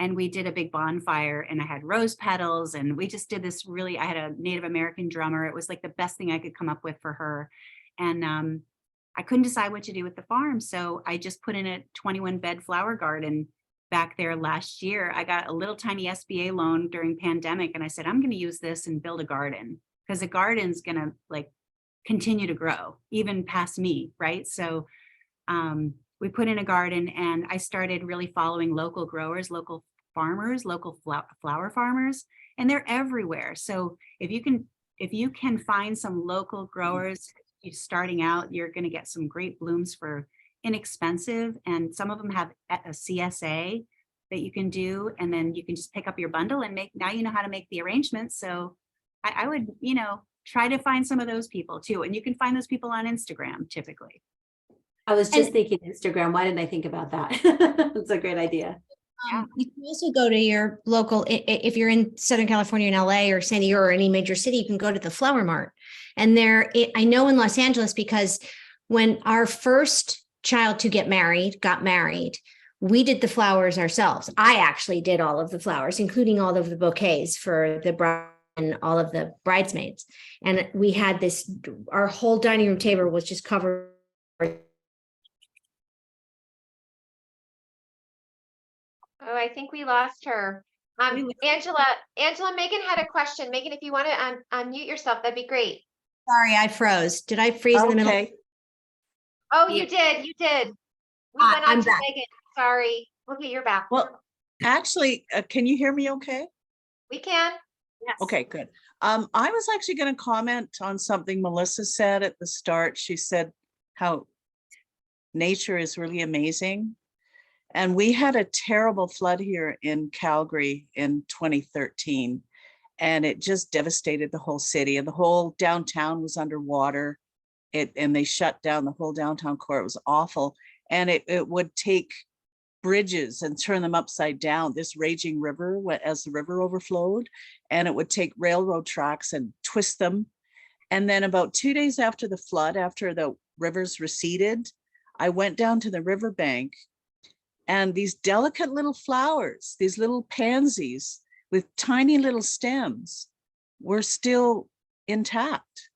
and we did a big bonfire, and I had rose petals, and we just did this I had a Native American drummer. It was like the best thing I could come up with for her. And I couldn't decide what to do with the farm. So I just put in a 21 bed flower garden back there last year. I got a little tiny SBA loan during pandemic, and I said, I'm going to use this and build a garden, because the garden's going to like continue to grow even past me. Right. So we put in a garden, and I started really following local growers, local farmers, local flower farmers, and they're everywhere. So if you can find some local growers starting out, you're going to get some great blooms for inexpensive. And some of them have a CSA that you can do, and then you can just pick up your bundle and now you know how to make the arrangements. So I would, try to find some of those people too. And you can find those people on Instagram typically. I was just thinking Instagram. Why didn't I think about that? It's a great idea. You can also go to your local, if you're in Southern California, in LA or San Diego or any major city, you can go to the Flower Mart. And I know in Los Angeles, because when our first child to get married got married, we did the flowers ourselves. I actually did all of the flowers, including all of the bouquets for the bride and all of the bridesmaids. And we had our whole dining room table was just covered. Oh, I think we lost her. Angela, Megan had a question. Megan, if you want to unmute yourself, that'd be great. Sorry, I froze. Did I freeze in the middle? Oh, you did. We went on to Megan. Sorry. Okay, you're back. Well, actually, can you hear me okay? We can. Yes. Okay, good. I was actually going to comment on something Melissa said at the start. She said how nature is really amazing. And we had a terrible flood here in Calgary in 2013, and it just devastated the whole city, and the whole downtown was underwater. And they shut down the whole downtown core. It was awful. And it would take bridges and turn them upside down, this raging river, as the river overflowed, and it would take railroad tracks and twist them. And then about 2 days after the flood, after the rivers receded, I went down to the riverbank, and these delicate little flowers, these little pansies with tiny little stems, were still intact.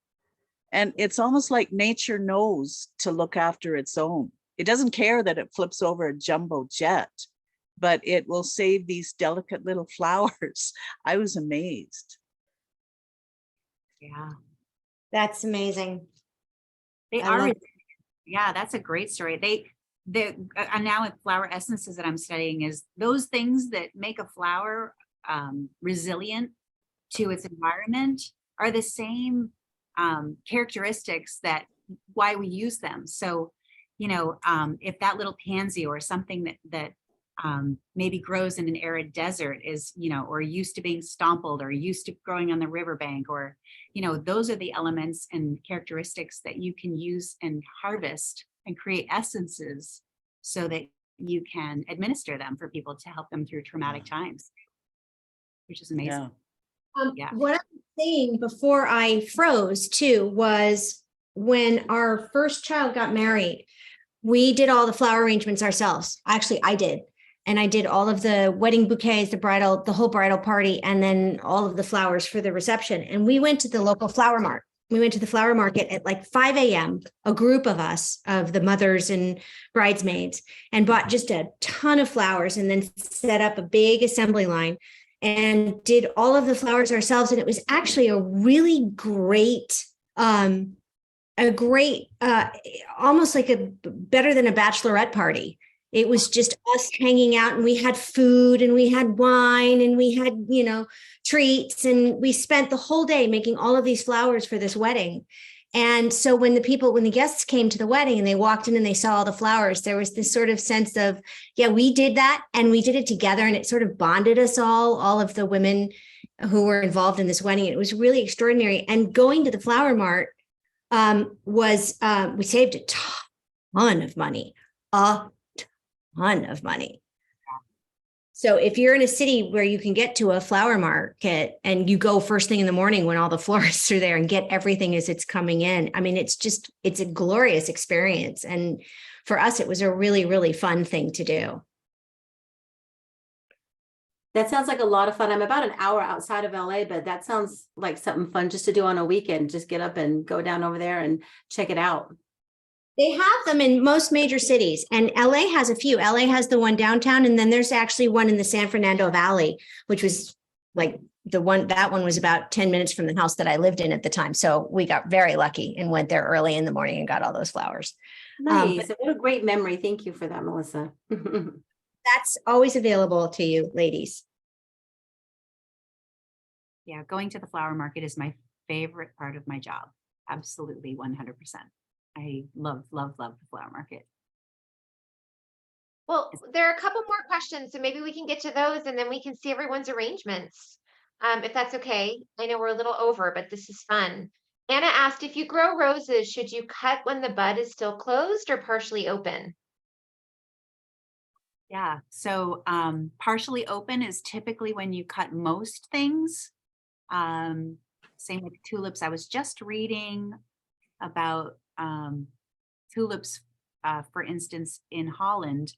And it's almost like nature knows to look after its own. It doesn't care that it flips over a jumbo jet, but it will save these delicate little flowers. I was amazed. Yeah. That's amazing. They I are. love Yeah, that's a great story. And now with flower essences that I'm studying, is those things that make a flower resilient to its environment are the same characteristics that why we use them. So, if that little pansy or something that maybe grows in an arid desert is, or used to being stompled or used to growing on the riverbank, or, those are the elements and characteristics that you can use and harvest and create essences so that you can administer them for people to help them through traumatic times, which is amazing. Yeah. What I was saying before I froze too was when our first child got married, we did all the flower arrangements ourselves. Actually, I did. And I did all of the wedding bouquets, the whole bridal party, and then all of the flowers for the reception. And we went to the local flower mart. We went to the flower market at like 5 a.m., a group of us, of the mothers and bridesmaids, and bought just a ton of flowers and then set up a big assembly line and did all of the flowers ourselves. And it was actually a really great, almost like better than a bachelorette party. It was just us hanging out, and we had food and we had wine and we had, treats, and we spent the whole day making all of these flowers for this wedding. And so when the guests came to the wedding and they walked in and they saw all the flowers, there was this sort of sense of, yeah, we did that and we did it together, and it sort of bonded us all of the women who were involved in this wedding. It was really extraordinary. And going to the flower mart we saved a ton of money. So if you're in a city where you can get to a flower market and you go first thing in the morning when all the florists are there and get everything as it's coming in, I mean, it's a glorious experience. And for us, it was a really, really fun thing to do. That sounds like a lot of fun. I'm about an hour outside of LA, but that sounds like something fun just to do on a weekend. Just get up and go down over there and check it out. They have them in most major cities, and LA has a few. LA has the one downtown, and then there's actually one in the San Fernando Valley, which was like that one was about 10 minutes from the house that I lived in at the time. So we got very lucky and went there early in the morning and got all those flowers. Nice. What a great memory. Thank you for that, Melissa. That's always available to you, ladies. Yeah, going to the flower market is my favorite part of my job. Absolutely, 100%. I love the flower market. Well, there are a couple more questions, so maybe we can get to those and then we can see everyone's arrangements. If that's okay. I know we're a little over, but this is fun. Anna asked, if you grow roses, should you cut when the bud is still closed or partially open? Yeah, so partially open is typically when you cut most things. Same with tulips. I was just reading about tulips, for instance, in Holland.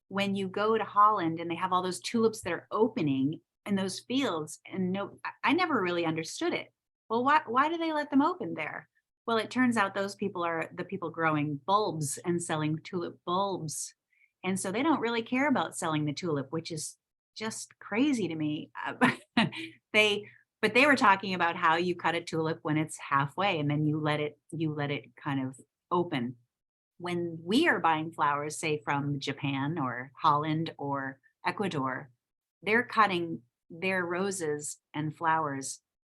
When you go to Holland and they have all those tulips that are opening in those fields, and I never really understood it. Well, why do they let them open there? Well, it turns out those people are the people growing bulbs and selling tulip bulbs. And so they don't really care about selling the tulip, which is just crazy to me. But they were talking about how you cut a tulip when it's halfway and then you let it kind of open. When we are buying flowers, say from Japan or Holland or Ecuador, they're cutting their roses and flowers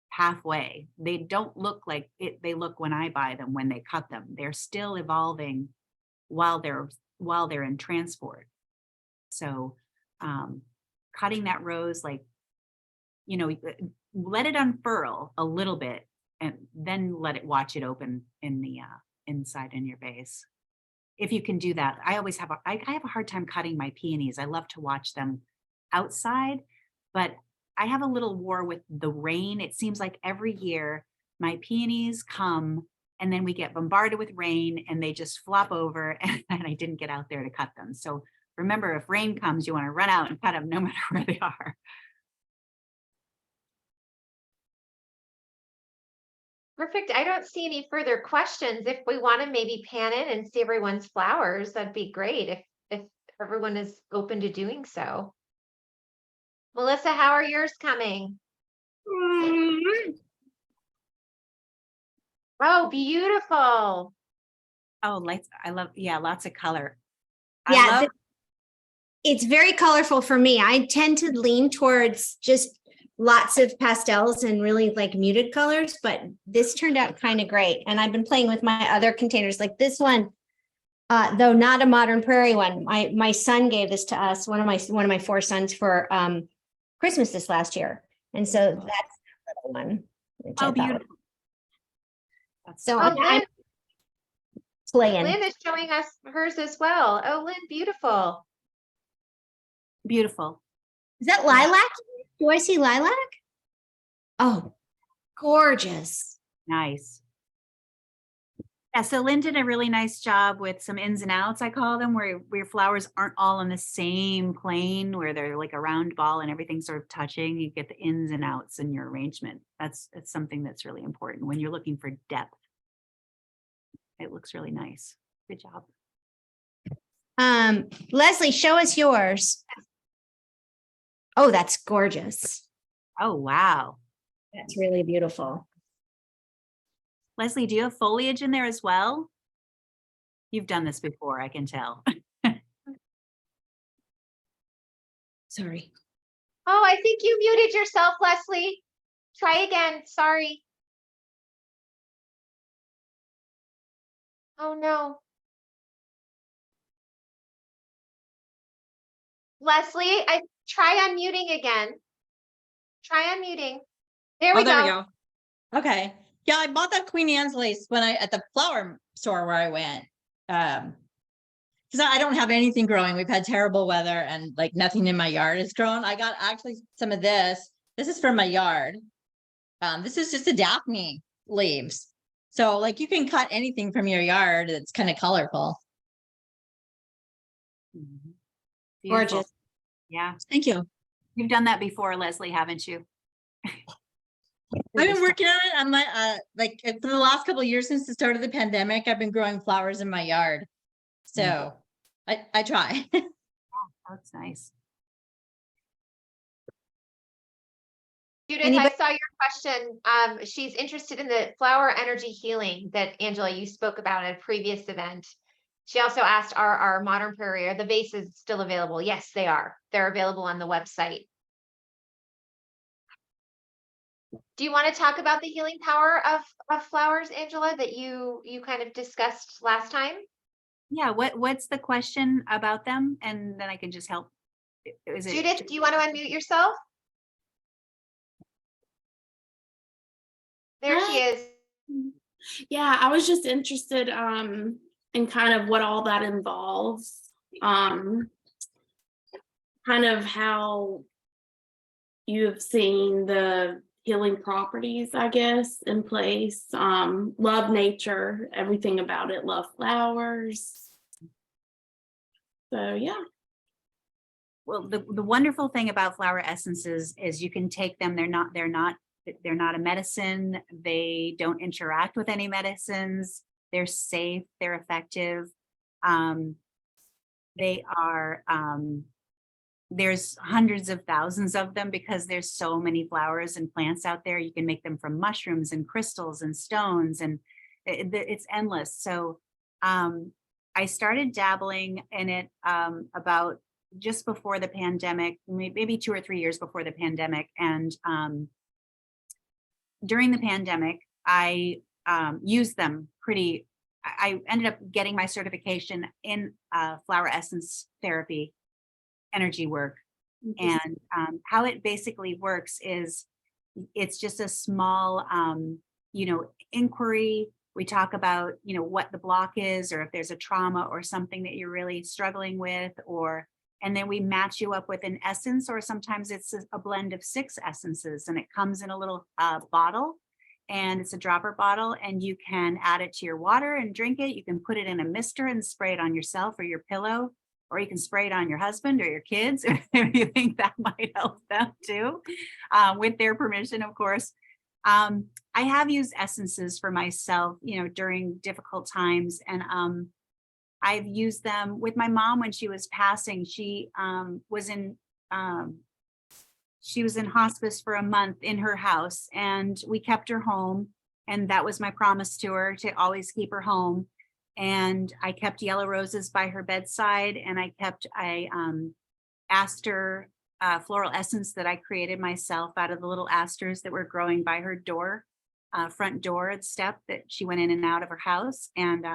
halfway. They don't look like it they look when I buy them, when they cut them. They're still evolving while they're in transport. So cutting that rose, let it unfurl a little bit and then watch it open in the inside in your vase. If you can do that. I have a hard time cutting my peonies. I love to watch them outside, but I have a little war with the rain. It seems like every year my peonies come and then we get bombarded with rain and they just flop over and I didn't get out there to cut them. So remember, if rain comes, you want to run out and cut them no matter where they are. Perfect. I don't see any further questions. If we want to maybe pan in and see everyone's flowers, that'd be great if everyone is open to doing so. Melissa, how are yours coming? Oh, beautiful. Oh, lights. I love, lots of color. It's very colorful for me. I tend to lean towards just lots of pastels and really like muted colors, but this turned out kind of great. And I've been playing with my other containers like this one, though not a modern prairie one. My son gave this to us, one of my 4 sons for Christmas this last year. And so that's the little one. Oh, beautiful. So I'm playing. Lynn is showing us hers as well. Oh, Lynn, beautiful. Beautiful. Is that lilac? Do I see lilac? Oh, gorgeous. Nice. Yeah, so Lynn did a really nice job with some ins and outs, I call them, where your flowers aren't all on the same plane, where they're like a round ball and everything's sort of touching. You get the ins and outs in your arrangement. It's something that's really important when you're looking for depth. It looks really nice. Good job. Leslie, show us yours. Oh, that's gorgeous. Oh, wow. That's really beautiful. Leslie, do you have foliage in there as well? You've done this before, I can tell. Sorry. Oh, I think you muted yourself, Leslie. Try again. Sorry. Oh, no. Leslie, I try unmuting again. Try unmuting. There we Oh, there go. we go. Okay. Yeah, I bought that Queen Anne's lace when I at the flower store where I went. Because I don't have anything growing. We've had terrible weather and like nothing in my yard is grown. I got actually some of this. This is from my yard. This is just a Daphne leaves. So like you can cut anything from your yard that's kind of colorful. Mhm. Gorgeous. Beautiful. Yeah, Thank you. you've done that before, Leslie, haven't you? I've been working on it on my like for the last couple of years since the start of the pandemic. I've been growing flowers in my yard. So I try. That's nice. Judith, Anybody- I saw your question. She's interested in the flower energy healing that Angela, you spoke about at a previous event. She also asked, are our modern prairie, are the vases still available? Yes, they are. They're available on the website. Do you want to talk about the healing power of flowers, Angela, that you kind of discussed last time? Yeah, what's the question about them? And then I can just help. Is it Judith, do you want to unmute yourself? There she Hi. is. Yeah, I was just interested in kind of what all that involves. Kind of how you have seen the healing properties, I guess, in place. Love nature, everything about it, love flowers. So yeah. Well, the wonderful thing about flower essences is you can take them. They're not a medicine. They don't interact with any medicines. They're safe. They're effective. They are, there's hundreds of thousands of them because there's so many flowers and plants out there. You can make them from mushrooms and crystals and stones, and it's endless. So I started dabbling in it about just before the pandemic, maybe 2 or 3 years before the pandemic. And during the pandemic, I used them I ended up getting my certification in flower essence therapy, energy work. And how it basically works is it's just a small, inquiry. We talk about, what the block is, or if there's a trauma or something that you're really struggling with, and then we match you up with an essence, or sometimes it's a blend of 6 essences, and it comes in a little bottle, and it's a dropper bottle, and you can add it to your water and drink it. You can put it in a mister and spray it on yourself or your pillow, or you can spray it on your husband or your kids if you think that might help them too, with their permission, of course. I have used essences for myself, during difficult times, and I've used them with my mom when she was passing. She was in hospice for a month in her house, and we kept her home. And that was my promise to her, to always keep her home. And I kept yellow roses by her bedside, and I kept Aster floral essence that I created myself out of the little asters that were growing by her door, front door step that she went in and out of her house. And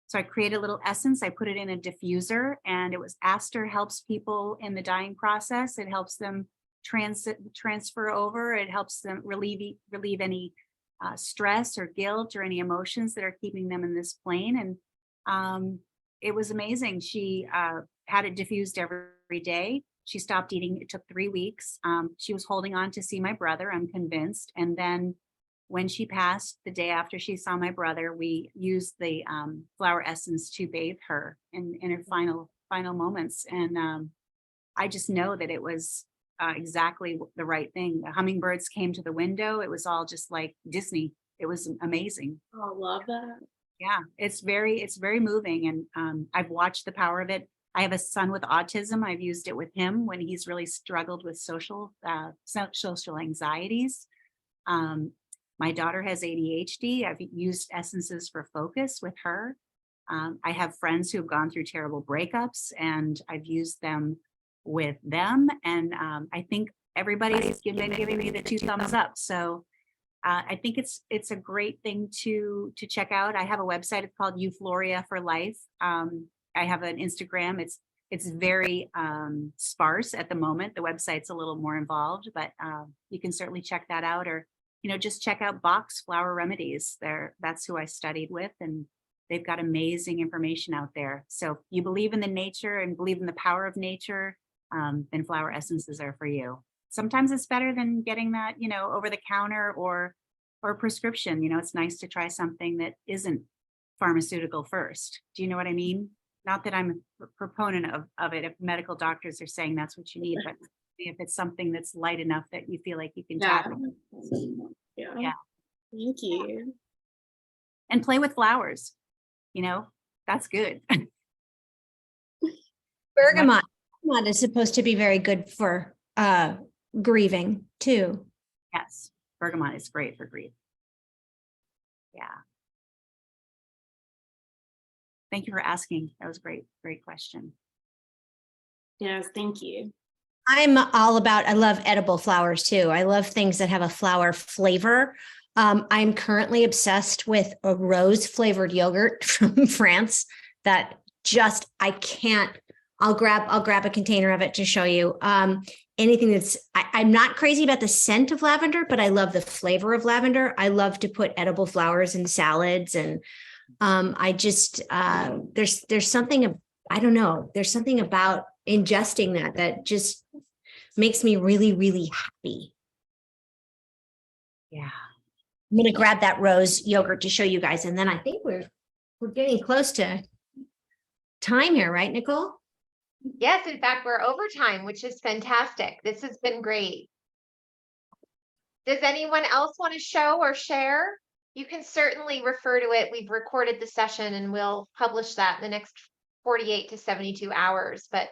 so I created a little essence. I put it in a diffuser, and it was Aster helps people in the dying process. It helps them transfer over. It helps them relieve any stress or guilt or any emotions that are keeping them in this plane. And it was amazing. She had it diffused every day. She stopped eating. It took 3 weeks. She was holding on to see my brother, I'm convinced. And then when she passed, the day after she saw my brother, we used the flower essence to bathe her in her final moments. And I just know that it was exactly the right thing. The hummingbirds came to the window. It was all just like Disney. It was amazing. Oh, love that. Yeah, it's very moving. And I've watched the power of it. I have a son with autism. I've used it with him when he's really struggled with social anxieties. My daughter has ADHD. I've used essences for focus with her. I have friends who have gone through terrible breakups, and I've used them with them. And I think everybody's giving me the 2 thumbs up. So I think it's a great thing to check out. I have a website. It's called Euphoria for Life. I have an Instagram. It's very sparse at the moment. The website's a little more involved, but you can certainly check that out, or just check out Bach's Flower Remedies. That's who I studied with, and they've got amazing information out there. So if you believe in the nature and believe in the power of nature, then flower essences are for you. Sometimes it's better than getting that, over the counter or prescription. It's nice to try something that isn't pharmaceutical first. Do you know what I mean? Not that I'm a proponent of it if medical doctors are saying that's what you need, but if it's something that's light enough that you feel like you can Yeah. tap it. Yeah. Thank you. And play with flowers. That's good. Bergamot. Bergamot is supposed to be very good for grieving too. Yes, bergamot is great for grief. Yeah. Thank you for asking. That was great question. Yes, thank you. I'm all about, I love edible flowers too. I love things that have a flower flavor. I'm currently obsessed with a rose flavored yogurt from France that just, I'll grab a container of it to show you. Anything that's, I'm not crazy about the scent of lavender, but I love the flavor of lavender. I love to put edible flowers in salads, and I just, there's something, I don't know, there's something about ingesting that just makes me really, really happy. Yeah. I'm going to grab that rose yogurt to show you guys. And then I think we're getting close to time here, right, Nicole? Yes, in fact, we're overtime, which is fantastic. This has been great. Does anyone else want to show or share? You can certainly refer to it. We've recorded the session and we'll publish that in the next 48 to 72 hours. But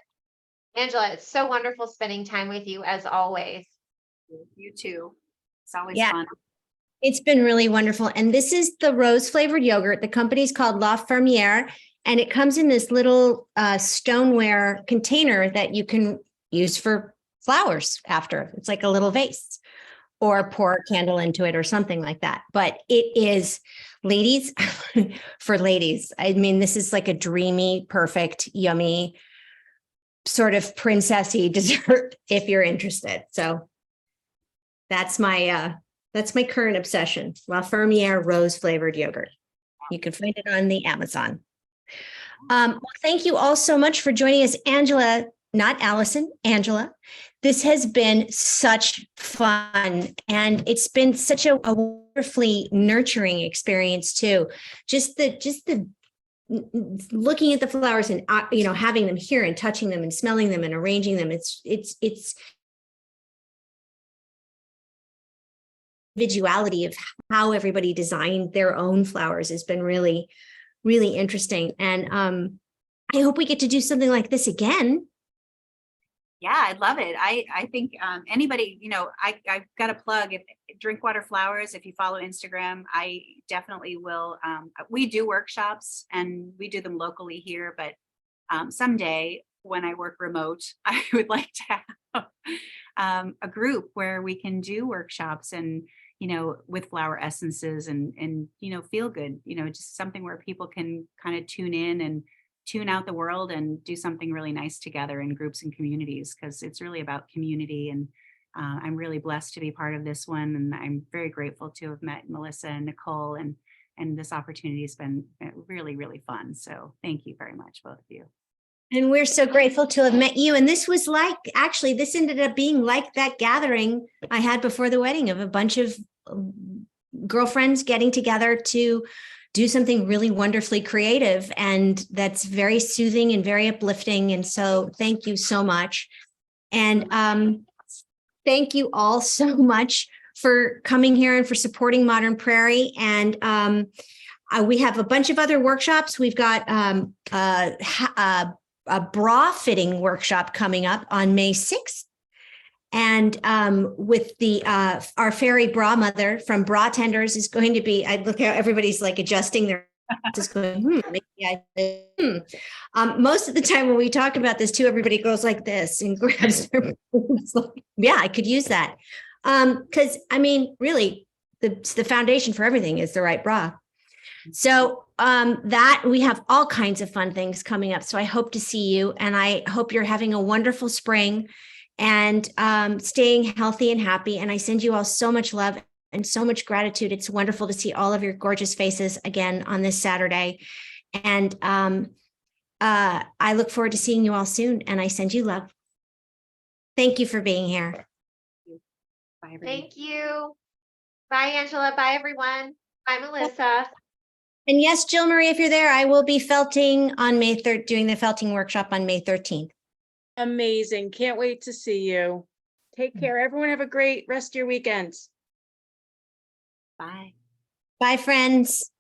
Angela, it's so wonderful spending time with you as always. You too. It's always Yeah. fun. It's been really wonderful. And this is the rose flavored yogurt. The company's called La Fermière, and it comes in this little stoneware container that you can use for flowers after. It's like a little vase, or pour a candle into it or something like that. But it is, ladies, for ladies. I mean, this is like a dreamy, perfect, yummy, sort of princessy dessert if you're interested. So that's my current obsession. La Fermière rose flavored yogurt. You can find it on the Amazon. Well, thank you all so much for joining us, Angela, not Allison, Angela. This has been such fun, and it's been such a wonderfully nurturing experience too. Just the looking at the flowers and having them here and touching them and smelling them and arranging them. It's individuality of how everybody designed their own flowers has been really, really interesting. And I hope we get to do something like this again. Yeah, I'd love it. I think anybody, I've got a plug. If Drinkwater Flowers, if you follow Instagram, I definitely will. We do workshops and we do them locally here, but someday when I work remote, I would like to have a group where we can do workshops and, with flower essences and feel good, just something where people can kind of tune in and tune out the world and do something really nice together in groups and communities, because it's really about community. And I'm really blessed to be part of this one. And I'm very grateful to have met Melissa and Nicole, and this opportunity has been really, really fun. So thank you very much, both of you. And we're so grateful to have met you. And this was this ended up being like that gathering I had before the wedding of a bunch of girlfriends getting together to do something really wonderfully creative. And that's very soothing and very uplifting. And so thank you so much. And thank you all so much for coming here and for supporting Modern Prairie. And we have a bunch of other workshops. We've got a bra fitting workshop coming up on May 6th. And with the our fairy bra mother from Bra Tenders is going to be, I look how everybody's like adjusting their just going, most of the time when we talk about this too, everybody goes like this and grabs their yeah, I could use that. Because I mean, really, the foundation for everything is the right bra. So that we have all kinds of fun things coming up. So I hope to see you, and I hope you're having a wonderful spring and staying healthy and happy. And I send you all so much love and so much gratitude. It's wonderful to see all of your gorgeous faces again on this Saturday. And I look forward to seeing you all soon, and I send you love. Thank you for being here. Bye, everyone. Thank you. Bye, Angela. Bye, everyone. Bye, Melissa. And yes, Jill Marie, if you're there, I will be felting on May 3rd, doing the felting workshop on May 13th. Amazing. Can't wait to see you. Take care. Everyone have a great rest of your weekend. Bye. Bye, friends.